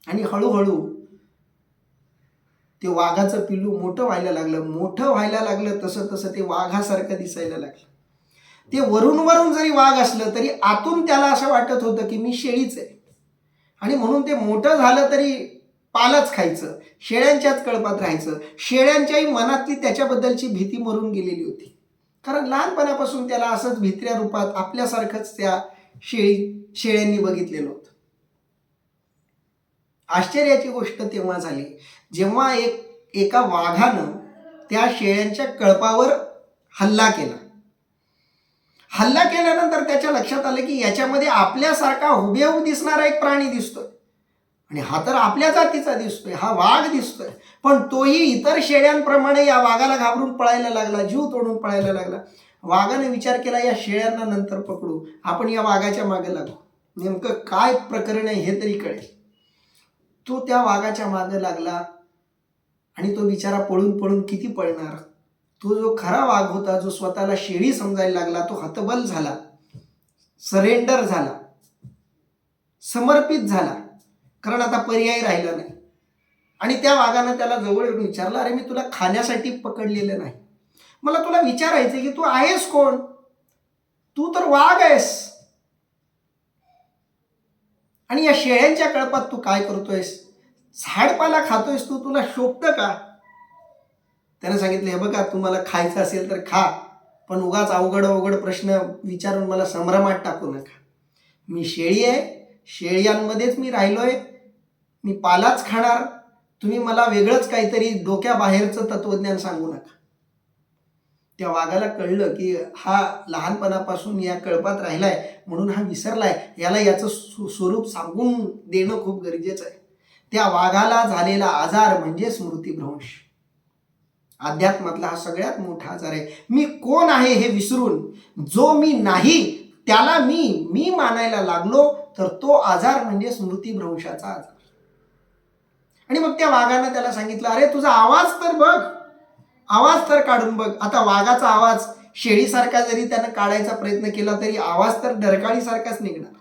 आणि हळूहळू ते वाघाचं पिल्लू मोठं व्हायला लागलं तसं तसं ते वाघासारखं दिसायला लागलं. ते वरून जरी वाघ असलं तरी आतून त्याला असं वाटत होतं की मी शेळीच आहे. आणि म्हणून ते मोठं झालं तरी पालच खायचं, शेळ्यांच्याच कळपात राहायचं. शेळ्यांच्याही मनातली त्याच्याबद्दलची भीती मरून गेलेली होती, कारण लहानपणापासून त्याला असंच भित्र्या रूपात आपल्यासारखंच त्या शेळ्यांनी बघितलेलं होतं. आश्चर्याची गोष्ट तेव्हा झाली जेव्हा एका वाघानं त्या शेळ्यांच्या कळपावर हल्ला केला. हल्ला केल्यानंतर त्याच्या लक्षात आलं की याच्यामध्ये आपल्यासारखा हुबेहूब दिसणारा एक प्राणी दिसतोय आणि हा तर आपल्या जातीचा दिसतोय, हा वाघ दिसतोय. पण तोही इतर शेळ्यांप्रमाणे या वाघाला घाबरून पळायला लागला, जीव तोडून पळायला लागला. वाघाने विचार केला, या शेळ्यांना नंतर पकडू, आपण या वाघाच्या मागे लागू, नेमकं काय प्रकरण आहे हे तरी कळेल. तो त्या वाघाच्या मागे लागला आणि तो बिचारा पळून पळून किती पळणार. तो जो खरा वाघ होता, जो स्वतःला शेळी समजायला लागला, तो हतबल झाला, सरेंडर झाला, समर्पित झाला, कारण आता पर्याय राहिला नाही. आणि त्या वाघानं त्याला जवळ येऊन विचारलं, अरे मी तुला खाण्यासाठी पकडलेलं नाही, मला तुला विचारायचं की तू आहेस कोण? तू तर वाघ आहेस आणि या शेळ्यांच्या कळपात तू काय करतोयस? झाडपाला खातोयस तू, तुला शोभतं का? त्याने सांगितलं, हे बघा, तुम्हाला खायचं असेल तर खा, पण उगाच अवघड प्रश्न विचारून मला संभ्रमात टाकू नका. मी शेळी आहे, शेळ्यांमध्येच मी राहिलोय, मी पालाच खाणार, तुम्ही मला वेगळंच काहीतरी डोक्याबाहेरचं तत्वज्ञान सांगू नका. त्या वाघाला कळलं की हा लहानपणापासून या कळपात राहिलाय म्हणून हा विसरलाय, याला याचं स्वरूप सांगून देणं खूप गरजेचं आहे. त्या वाघाला झालेला आजार म्हणजे स्मृतिभ्रंश. अध्यात्मातला हा सगळ्यात मोठा आजार आहे. मी कोण आहे हे विसरून जो मी नाही त्याला मी मानायला लागलो, तर तो आजार म्हणजे स्मृतिभ्रंशाचा आजार. आणि मग त्या वाघानं त्याला सांगितलं, अरे तुझा आवाज तर बघ, आवाज तर काढून बघ. आता वाघाचा आवाज शेळीसारखा जरी त्यानं काढायचा प्रयत्न केला तरी आवाज तर डरकाळीसारखाच निघणार.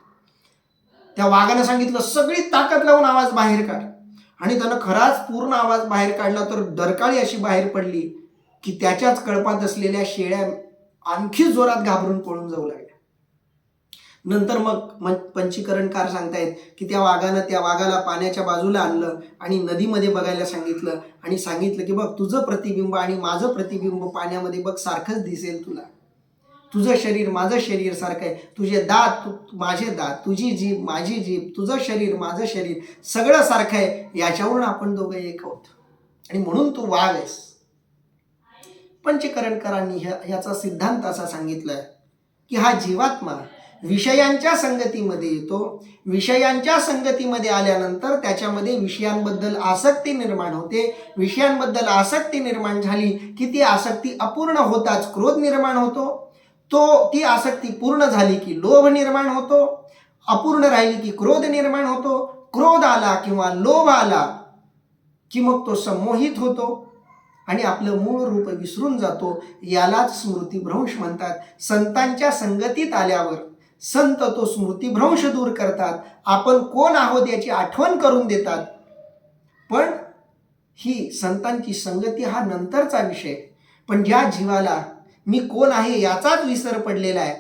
त्या वाघानं सांगितलं, सगळी ताकद लावून आवाज बाहेर काढ. आणि त्यानं खराच पूर्ण आवाज बाहेर काढला तर डरकाळी अशी बाहेर पडली की त्याच्याच कळपात असलेल्या शेळ्या आणखी जोरात घाबरून पळून जाऊ लागल्या. नंतर मग पंचीकरणकार सांगतायत की त्या वाघाला पाण्याच्या बाजूला आणलं आणि नदीमध्ये बघायला सांगितलं आणि सांगितलं की बघ, तुझं प्रतिबिंब आणि माझं प्रतिबिंब पाण्यामध्ये बघ सारखंच दिसेल तुला. तुझं शरीर माझं शरीर सारखं आहे, तुझे दात माझे दात, तुझी जीभ माझी जीभ, तुझं शरीर माझं शरीर सगळं सारखं आहे, याच्यावरून आपण दोघं एक आहोत आणि म्हणून तू वाघ आहेस. पंचकरणकरांनी ह्याचा सिद्धांत असा सांगितलाय की हा जीवात्मा विषयांच्या संगतीमध्ये येतो. विषयांच्या संगतीमध्ये आल्यानंतर त्याच्यामध्ये विषयांबद्दल आसक्ती निर्माण होते. विषयांबद्दल आसक्ती निर्माण झाली की ती आसक्ती अपूर्ण होताच क्रोध निर्माण होतो. ती आसक्ती पूर्ण झाली की लोभ निर्माण होतो. अपूर्ण राहिली की क्रोध निर्माण होतो. क्रोध आला किंवा लोभ आला की मग तो संमोहित होतो आणि आपलं मूळ रूप विसरून जातो. यालाच स्मृतिभ्रंश म्हणतात. संतांच्या संगतीत आल्यावर संत तो स्मृतिभ्रंश दूर करतात. आपण कोण आहोत याची आठवण करून देतात. पण ही संतांची संगती हा नंतरचा विषय. पण ज्या जीवाला मी कोण आहे याचाच विसर पडलेला आहे,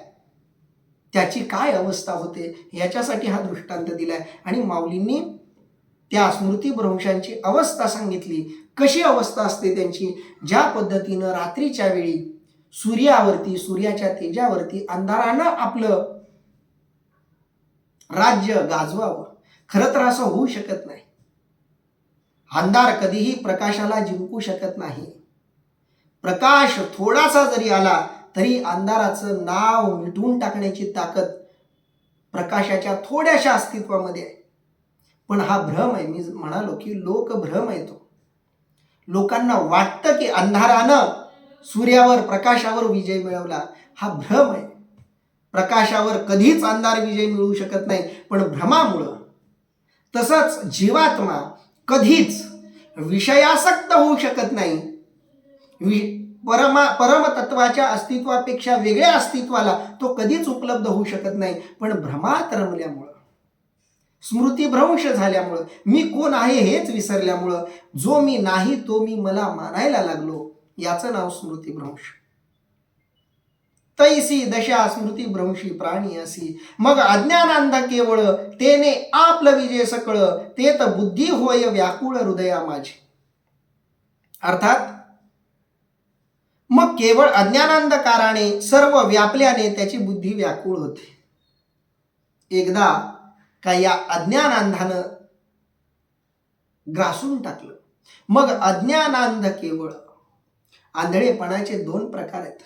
त्याची काय अवस्था होते याच्यासाठी हा दृष्टांत दिलाय. आणि माऊलींनी त्या स्मृतिभ्रंशांची अवस्था सांगितली. कशी अवस्था असते त्यांची? ज्या पद्धतीनं रात्रीच्या वेळी सूर्यावरती, सूर्याच्या तेजावरती अंधारानं आपलं राज्य गाजवावं. खरं तर असं होऊ शकत नाही. अंधार कधीही प्रकाशाला जिंकू शकत नाही. प्रकाश थोडासा जरी आला तरी अंधाराचं नाव मिटवून टाकण्याची ताकद प्रकाशाच्या थोड्याशा अस्तित्वामध्ये आहे. पण हा भ्रम आहे. मी म्हणालो की लोकभ्रम आहे तो. लोकांना वाटतं की अंधारानं सूर्यावर, प्रकाशावर विजय मिळवला. हा भ्रम आहे. प्रकाशावर कधीच अंधार विजय मिळवू शकत नाही, पण भ्रमामुळं. तसंच जीवात्मा कधीच विषयासक्त होऊ शकत नाही. परमतत्वाच्या अस्तित्वापेक्षा वेगळ्या अस्तित्वाला तो कधीच उपलब्ध होऊ शकत नाही. पण भ्रमात रमल्यामुळं, स्मृतिभ्रंश झाल्यामुळं, मी कोण आहे हेच विसरल्यामुळं, जो मी नाही तो मी मला मानायला लागलो, याचं नाव स्मृतिभ्रंश. तैसी दशा स्मृतिभ्रंशी प्राणी असी, मग अज्ञानांध केवळ तेने आपलं विजय सकळ, तेत बुद्धी होय व्याकुळ हृदया माझी. अर्थात मग केवळ अज्ञानांधकाराने सर्व व्यापल्याने त्याची बुद्धी व्याकुळ होते. एकदा का या अज्ञानांधानं ग्रासून टाकलं, मग अज्ञानांध केवळ. आंधळेपणाचे दोन प्रकार आहेत.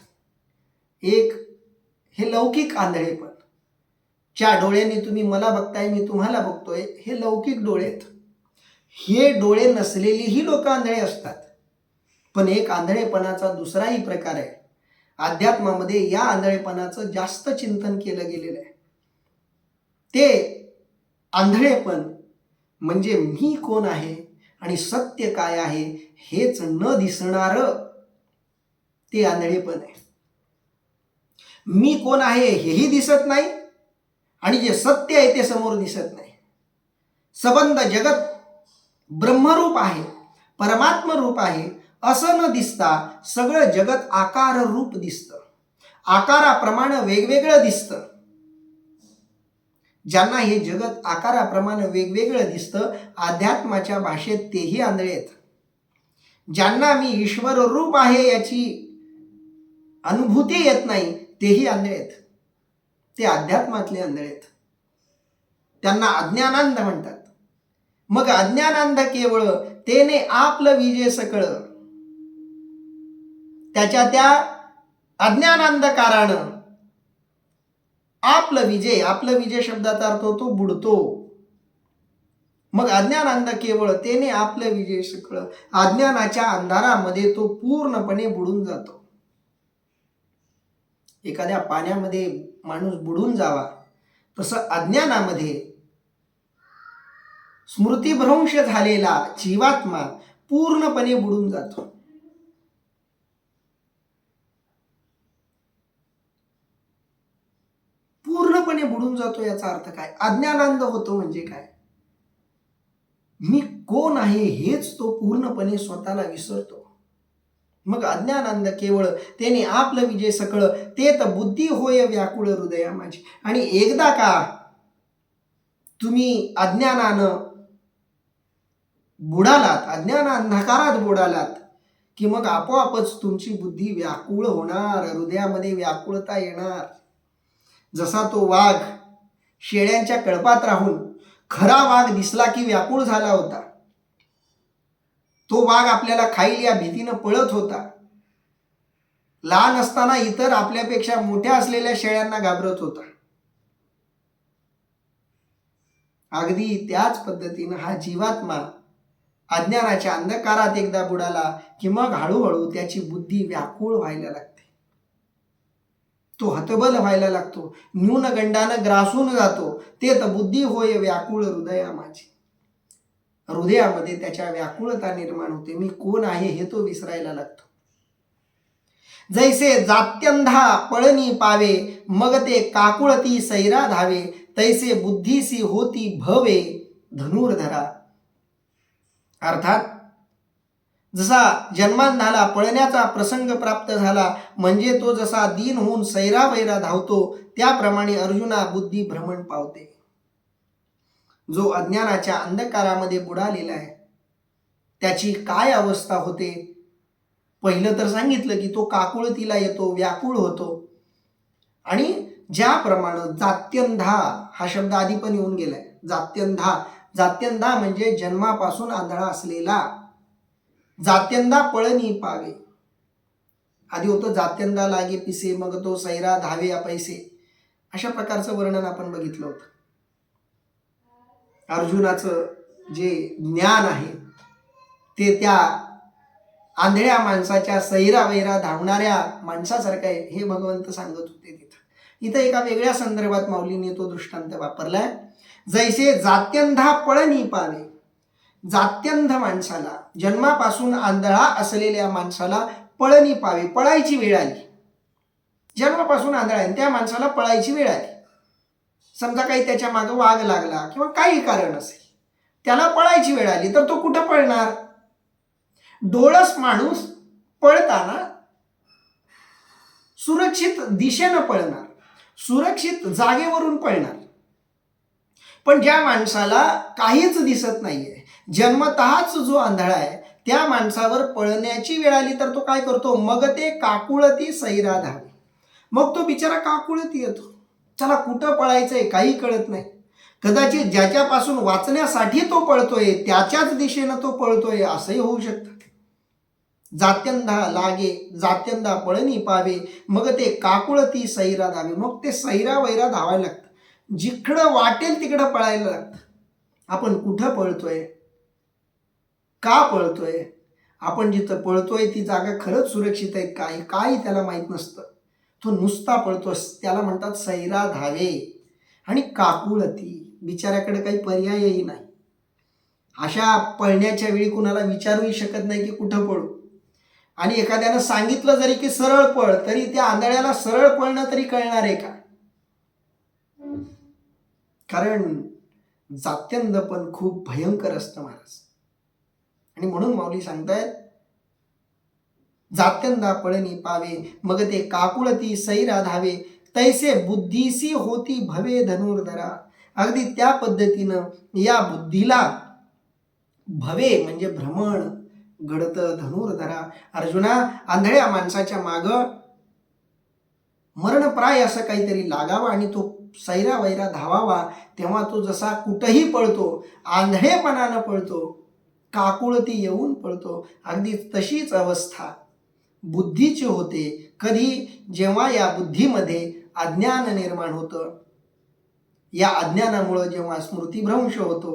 एक हे लौकिक आंधळेपण, ज्या डोळ्यांनी तुम्ही मला बघताय, मी तुम्हाला बघतोय, हे लौकिक डोळे आहेत. हे डोळे नसलेली ही लोक आंधळे असतात. पण एक आंधळेपणाचा दुसराही प्रकार आहे. अध्यात्मामध्ये या आंधळेपणाचं जास्त चिंतन केलं गेलेलं आहे. ते आंधळेपण म्हणजे मी कोण आहे आणि सत्य काय आहे हेच न दिसणारं ते आंधळेपण आहे. मी कोण आहे हेही दिसत नाही आणि जे सत्य आहे ते समोर दिसत नाही. सबंध जगत ब्रह्मरूप आहे, परमात्म रूप आहे असं न दिसता सगळं जगत आकार रूप दिसतं. आकाराप्रमाणे वेगवेगळं दिसतं. ज्यांना हे जगत आकाराप्रमाणे वेगवेगळं दिसतं, अध्यात्माच्या भाषेत तेही आंधळे आहेत. ज्यांना मी ईश्वर रूप आहे याची अनुभूती येत नाही, तेही आंधळे आहेत. ते अध्यात्मातले आंधळे आहेत. त्यांना अज्ञानांध म्हणतात. मग अज्ञानांध केवळ तेने आपलं विजय सकळ. त्याच्या त्या अज्ञानांधकारानं आपलं विजय शब्दाचा अर्थ होतो बुडतो. मग अज्ञानांध केवळ तेने आपलं विजय सकळ. अज्ञानाच्या अंधारामध्ये तो पूर्णपणे बुडून जातो. एखाद्या पाण्यामध्ये माणूस बुडून जावा तसं अज्ञानामध्ये स्मृतिभ्रंश झालेला जीवात्मा पूर्णपणे बुडून जातो. पूर्णपणे बुडून जातो याचा अर्थ काय? अज्ञानांध होतो म्हणजे काय? मी कोण आहे हेच तो पूर्णपणे स्वतःला विसरतो. मग अज्ञानांध केवळ त्याने आपलं विजय सकळ. ते तर बुद्धी होय व्याकुळ हृदया माझी. आणि एकदा का तुम्ही अज्ञानानं बुडालात, अज्ञान अंधकारात बुडालात, की मग आपोआपच तुमची बुद्धी व्याकुळ होणार, हृदयामध्ये व्याकुळता येणार. जसा तो वाघ शेळ्यांच्या कळपात राहून खरा वाघ दिसला की व्याकुळ झाला होता. तो वाघ आपल्याला खाईल या भीतीनं पळत होता. लहान असताना इतर आपल्यापेक्षा मोठ्या असलेल्या शेळ्यांना घाबरत होता. अगदी त्याच पद्धतीनं हा जीवात्मा अज्ञानाच्या अंधकारात एकदा बुडाला की मग हळूहळू त्याची बुद्धी व्याकुळ व्हायला लागते. तो हतबल व्हायला लागतो, न्यूनगंडानं ग्रासून जातो. ते तर बुद्धी होय व्याकुळ हृदया माझी. हृदयामध्ये त्याच्या व्याकुळता निर्माण होते. मी कोण आहे हे तो विसरायला लागतो. जैसे जात्यंधा पळणी पावे, मग ते काकुळती सैरा धावे. तैसे बुद्धीसी होती भवे धनुर्धरा. अर्थात जसा जन्मांधाला पळण्याचा प्रसंग प्राप्त झाला म्हणजे तो जसा दीन होऊन सैरावैरा धावतो, त्याप्रमाणे अर्जुना बुद्धी भ्रमण पावते. जो अज्ञानाच्या अंधकारामध्ये बुडालेला आहे त्याची काय अवस्था होते? पहिलं तर सांगितलं की तो काकुळतीला येतो, व्याकुळ होतो. आणि ज्याप्रमाणे जात्यंधा हा शब्द आधी पण येऊन गेलाय. जात्यंधा म्हणजे जन्मापासून आंधळा असलेला. जात्यंधा पळणी पावे. आधी होतं जात्यंधा लागे पिसे, मग तो सैरा धावे पैसे. अशा प्रकारचं वर्णन आपण बघितलं होतं. अर्जुनाचं जे ज्ञान आहे ते त्या आंधळ्या माणसाच्या सैरावैरा धावणाऱ्या माणसासारखं आहे हे भगवंत सांगत होते तिथं. इथं एका वेगळ्या संदर्भात माऊलीने तो दृष्टांत वापरलाय. जैसे जात्यंधा पळणी पावे. जात्यंध माणसाला, जन्मापासून आंधळा असलेल्या माणसाला पळणी पावे, पळायची वेळ आली. जन्मापासून आंधळा आहे त्या माणसाला पळायची वेळ आली. समजा काही त्याच्या मागे वाघ लागला किंवा काही कारण असेल, त्याला पळायची वेळ आली तर तो कुठं पळणार? डोळस माणूस पळताना सुरक्षित दिशेनं पळणार, सुरक्षित जागेवरून पळणार. पण ज्या माणसाला काहीच दिसत नाहीये, जन्मतःच जो आंधळा आहे, त्या माणसावर पळण्याची वेळ आली तर तो काय करतो? मग ते काकुळती सैरा धावे. मग तो बिचारा काकुळती येतो. त्याला कुठं पळायचंय काही कळत नाही. कदाचित ज्याच्यापासून वाचण्यासाठी तो पळतोय त्याच्याच दिशेनं तो पळतोय असंही होऊ शकतं. जात्यंधा लागे, जात्यंधा पळणी पावे, मग ते काकुळती सैरा धावे. मग ते सैरा वैरा धावायला लागतं. जिकडं वाटेल तिकडं पळायला लागतं. आपण कुठं पळतोय, का पळतोय, आपण जिथं पळतोय ती जागा खरंच सुरक्षित आहे काही त्याला माहीत नसतं. तो नुसता पळतो. त्याला म्हणतात सैरा धावे. आणि काकुळती, बिचाऱ्याकडे काही पर्यायही नाही. अशा पळण्याच्या वेळी कुणाला विचारूही शकत नाही की कुठं पळू. आणि एखाद्यानं सांगितलं जरी की सरळ पळ, तरी त्या आंधळ्याला सरळ पळणं तरी कळणार आहे का? कारण जात्यंध पण खूप भयंकर असतं महाराज. आणि म्हणून माऊली सांगतायत जात्यंधा पळणी पावे, मग ते काकुळती सैरा धावे. तैसे बुद्धीसी होती भवे धनुर्धरा. अगदी त्या पद्धतीनं या बुद्धीला भवे म्हणजे भ्रमण घडतं धनुर्धरा. अर्जुना, आंधळ्या माणसाच्या मागं मरणप्राय असं काहीतरी लागावं आणि तो सैरावैरा धावावा तेव्हा तो जसा कुठंही पळतो, आंधळेपणानं पळतो, काकुळती येऊन पळतो, अगदी तशीच अवस्था बुद्धीची होते. कधी जेव्हा या बुद्धीमध्ये अज्ञान निर्माण होतं, या अज्ञानामुळं जेव्हा स्मृतिभ्रंश होतो,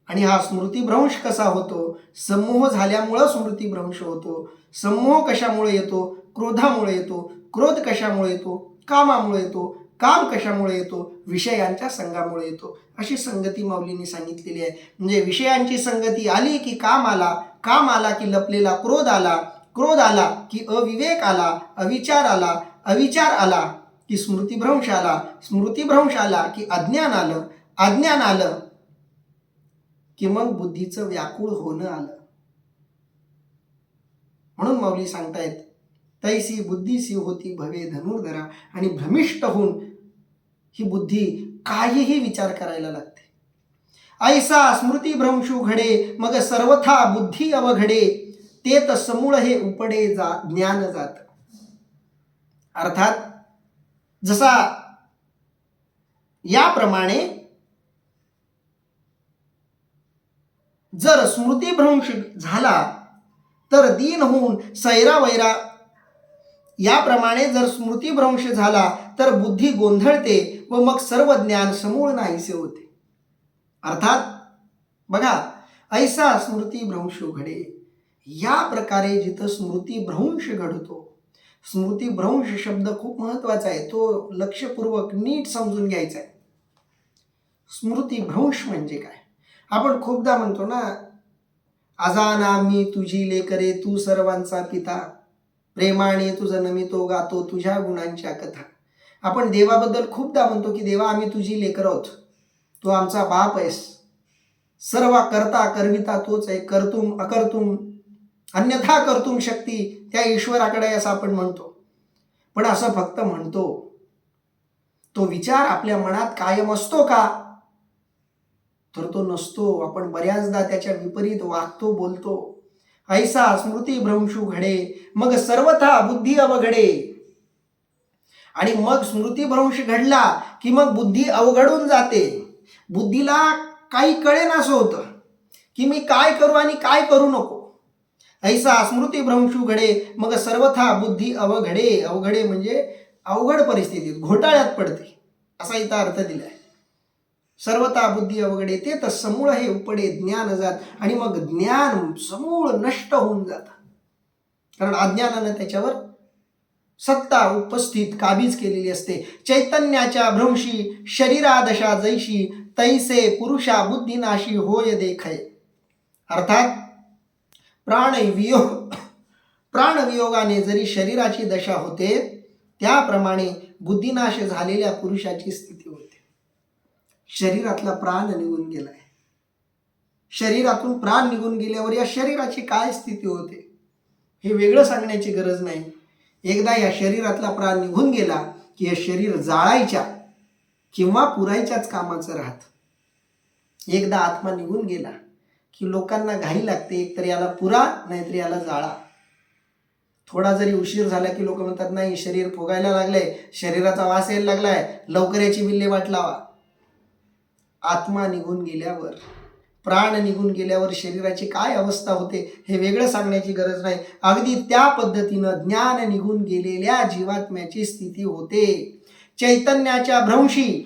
आणि हा स्मृतिभ्रंश कसा होतो? समूह झाल्यामुळं स्मृतिभ्रंश होतो. समूह कशामुळे येतो? क्रोधामुळे येतो. क्रोध कशामुळे येतो? कामामुळे येतो. काम कशामुळे येतो? विषयांच्या संगामुळे येतो. अशी संगती माऊलींनी सांगितलेली आहे. म्हणजे विषयांची संगती आली की काम आला, काम आला की लपलेला क्रोध आला, क्रोध आला की अविवेक आला, अविचार आला, अविचार आला की स्मृतिभ्रंश आला, स्मृतिभ्रंश आला की अज्ञान आलं, अज्ञान आलं की मग बुद्धीचं व्याकुळ होणं आलं. म्हणून माऊली सांगतायत, तैसी बुद्धीसी होती भवे धनुर्धरा. आणि भ्रमिष्ट होऊन ही बुद्धी काहीही विचार करायला लागते. ऐसा स्मृतिभ्रंशू घडे मग सर्वथा बुद्धी अवघडे, ते तर समूळ हे उपडे ज्ञान जात. अर्थात जसा याप्रमाणे जर स्मृतिभ्रंश झाला तर दीन होऊन सैरावैरा, याप्रमाणे जर स्मृतिभ्रंश झाला तर बुद्धी गोंधळते व मग सर्व ज्ञान समूळ नाहीसे होते. अर्थात बघा, ऐसा स्मृतिभ्रंशो घडे, या प्रकारे जिथं स्मृतिभ्रंश घडतो. स्मृतिभ्रंश शब्द खूप महत्वाचा आहे, तो लक्षपूर्वक नीट समजून घ्यायचा आहे. स्मृतिभ्रंश म्हणजे काय? आपण खूपदा म्हणतो ना, अजाना मी तुझी लेकरे, तू सर्वांचा पिता, प्रेमाने तुझं नमितो गातो तुझ्या गुणांच्या कथा. आपण देवाबद्दल खूपदा म्हणतो की देवा आम्ही तुझी लेकर आहोत, तू आमचा बाप आहेस, सर्व करता करविता तोच आहे, कर्तुम अकर्तुम अन्यथा कर्तुम शक्ती त्या ईश्वराकडे आहे असं आपण म्हणतो. पण असं फक्त म्हणतो, तो विचार आपल्या मनात कायम असतो का? तर तो नसतो. आपण बऱ्याचदा त्याच्या विपरीत वागतो, बोलतो. ऐसा स्मृतिभ्रंशू घडे मग सर्वथा बुद्धी अवघडे. आणि मग स्मृतिभ्रंश घडला की मग बुद्धी अवघडून जाते. बुद्धीला काही कळेनासं होतं की मी काय करू आणि काय करू नको. ऐसा स्मृतिभ्रंशू घडे मग सर्वथा बुद्धी अवघडे. अवघडे म्हणजे अवघड परिस्थितीत, घोटाळ्यात पडते, असा इथं अर्थ दिलाय. सर्वथा बुद्धी अवघडे, ते तर समूळ हे उपडे ज्ञान जात. आणि मग ज्ञान समूळ नष्ट होऊन जातं, कारण अज्ञानानं त्याच्यावर सत्ता उपस्थित काबीज केलेली असते. चैतन्याच्या भ्रंशी शरीरादशा जैशी, तैसे पुरुषा बुद्धिनाशी होय देखय. अर्थात प्राणवियोगाने जरी शरीराची दशा होते, त्याप्रमाणे बुद्धिनाश झालेल्या पुरुषाची स्थिती होते. शरीरातला प्राण निघून गेलाय. शरीरातून प्राण निघून गेल्यावर या शरीराची काय स्थिती होते हे वेगळं सांगण्याची गरज नाही. एकदा या शरीरातला प्राण निघून गेला की हे शरीर जाळायच्या किंवा पुरायच्याच कामाचं राहत. एकदा आत्मा निघून गेला की लोकांना घाई लागते, एकतर याला पुरा नाहीतर याला जाळा. थोडा जरी उशीर झाला की लोक म्हणतात नाही शरीर फुगायला लागलंय, शरीराचा वास यायला लागलाय, लवकर याची विल्हेवाट लावा. आत्मा निघून गेल्यावर, प्राण निघून गेल्यावर शरीराची काय अवस्था होते हे वेगळं सांगण्याची गरज नाही. अगदी त्या पद्धतीनं ज्ञान निघून गेलेल्या जीवात्म्याची स्थिती होते. चैतन्याच्या भ्रंशी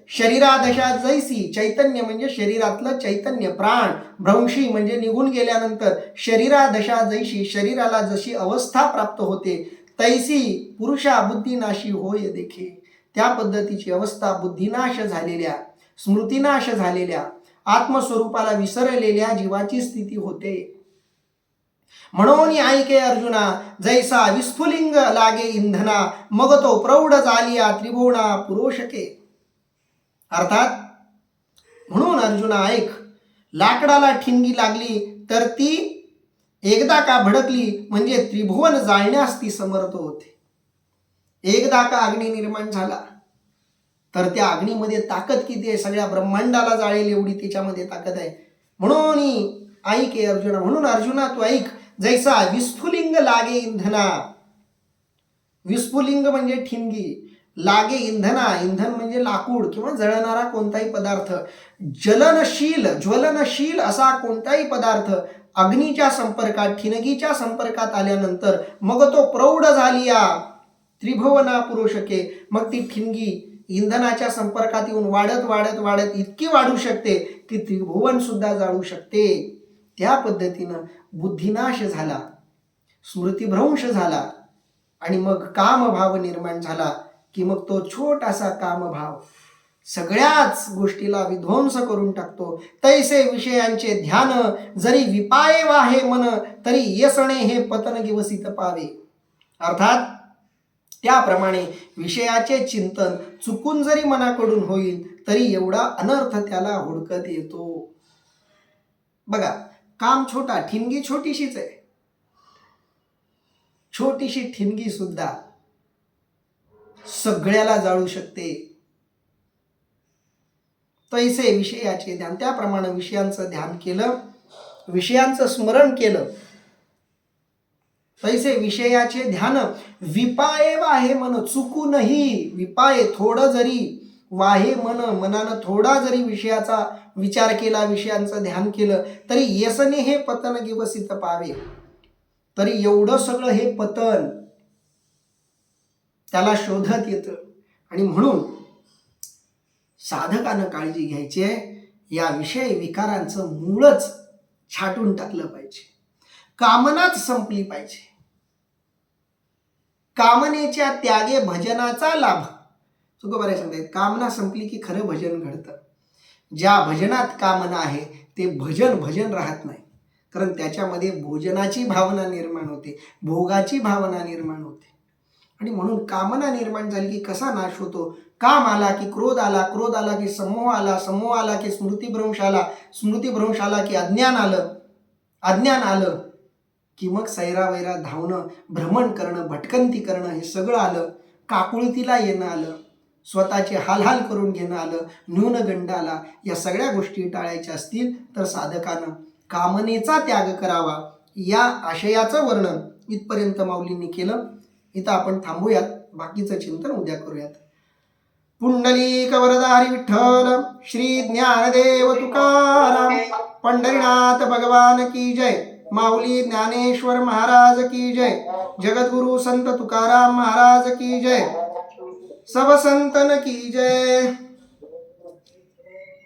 शरीरादशा जैसी, चैतन्य म्हणजे शरीरातलं चैतन्य, प्राण, भ्रंशी म्हणजे निघून गेल्यानंतर शरीरादशा जैशी, शरीराला जशी अवस्था प्राप्त होते, तैसी पुरुषा बुद्धिनाशी होय देखे. त्या पद्धतीची अवस्था बुद्धिनाश झालेल्या, स्मृतिनाश झालेल्या, आत्मस्वरूपाला विसरलेल्या जीवाची स्थिती होते. म्हणून ऐके अर्जुना, जैसा विस्फुलिंग लागे इंधना, मग तो प्रौढ झालिया त्रिभुवना पुरोषके. अर्थात म्हणून अर्जुना ऐक, लाकडाला ठिणगी लागली तर ती एकदा का भडकली म्हणजे त्रिभुवन जाळण्यास ती समर्थ होते. एकदा का अग्नी निर्माण झाला तर त्या अग्नीमध्ये ताकद किती आहे, सगळ्या ब्रह्मांडाला जाळेल एवढी त्याच्यामध्ये ताकद आहे. म्हणून ऐक अर्जुना, म्हणून अर्जुना तू ऐक, जैसा विस्फुलिंग लागे इंधना. विस्फुलिंग म्हणजे ठिणगी, लागे इंधना, इंधन म्हणजे लाकूड किंवा जळणारा कोणताही पदार्थ, ज्वलनशील असा कोणताही पदार्थ अग्नीच्या संपर्कात, ठिणगीच्या संपर्कात आल्यानंतर मग तो प्रौढ झालिया त्रिभुवना पुरुषके, मग ती ठिणगी इंधनाच्या संपर्कात येऊन वाढत वाढत वाढत इतकी वाढू शकते की त्रिभुवन सुद्धा जाळू शकते. त्या पद्धतीनं बुद्धिनाश झाला, स्मृतिभ्रंश झाला आणि मग कामभाव निर्माण झाला की मग तो छोटासा कामभाव सगळ्याच गोष्टीला विध्वंस करून टाकतो. तैसे विषयांचे ध्यान जरी विपाये वाहे मन, तरी येसणे हे पतन गिवसित पावे. अर्थात त्याप्रमाणे विषयाचे चिंतन चुकून जरी मनाकडून होईल तरी एवढा अनर्थ त्याला हुडकत येतो. बघा, काम छोटा, ठिणगी छोटीशीच आहे. छोटीशी ठिणगी सुद्धा सगळ्याला जाळू शकते. तैसे विषयाचे ध्यान, त्याप्रमाणे विषयांचं ध्यान केलं, विषयांचं स्मरण केलं. तैसे विषयाचे ध्यान विपाये वाहे मन, चुकूनही विपाये थोडं जरी, वाहे मन मनानं थोडा जरी विषयाचा विचार केला, विषयांचं ध्यान केलं तरी येसने हे पतन गिवसित पावे, तरी एवढं सगळं हे पतन त्याला शोधत येतं. आणि म्हणून साधकानं काळजी घ्यायची आहे, या विषय विकारांचं मूळच छाटून टाकलं पाहिजे. कामनाच संपली पाहिजे. कामनेच्या त्यागे भजनाचा लाभ. तुकोबाराय सांगतात, कामना संपली की खरं भजन घडतं. ज्या भजनात कामना आहे ते भजन राहत नाही, कारण त्याच्यामध्ये भोजनाची भावना निर्माण होते, भोगाची भावना निर्माण होते. आणि म्हणून कामना निर्माण झाली की कसा नाश होतो. काम आला की क्रोध आला, क्रोध आला की समोह आला, समोह आला की स्मृतिभ्रंश आला, स्मृतिभ्रंश आला की अज्ञान आलं, अज्ञान आलं की मग सैरावैरा धावणं, भ्रमण करणं, भटकंती करणं हे सगळं आलं. काकुळतीला येणं आलं, स्वतःचे हालहाल करून घेणं आलं, न्यूनगंड आला. या सगळ्या गोष्टी टाळायच्या असतील तर साधकानं कामनेचा त्याग करावा. या आशयाचं वर्णन इथपर्यंत माऊलींनी केलं. इथं आपण थांबूयात, बाकीचं चिंतन उद्या करूयात. पुंडलिक वरदारी विठ्ठल, श्री ज्ञानदेव तुकाराम, पंढरीनाथ भगवान की जय. माऊली ज्ञानेश्वर महाराज की जय. जगद्गुरु संत तुकाराम महाराज की जय. सब संतन की जय.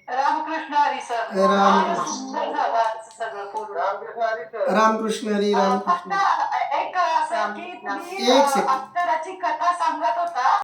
रामकृष्ण हरी सर. रामकृष्ण. सुंदर झालं आजचं सगळं पूर्ण. रामकृष्ण हरी रामकृष्ण. फक्त एक असं की तुम्ही एक सेकंद. अत्तराची कथा सांगत होता.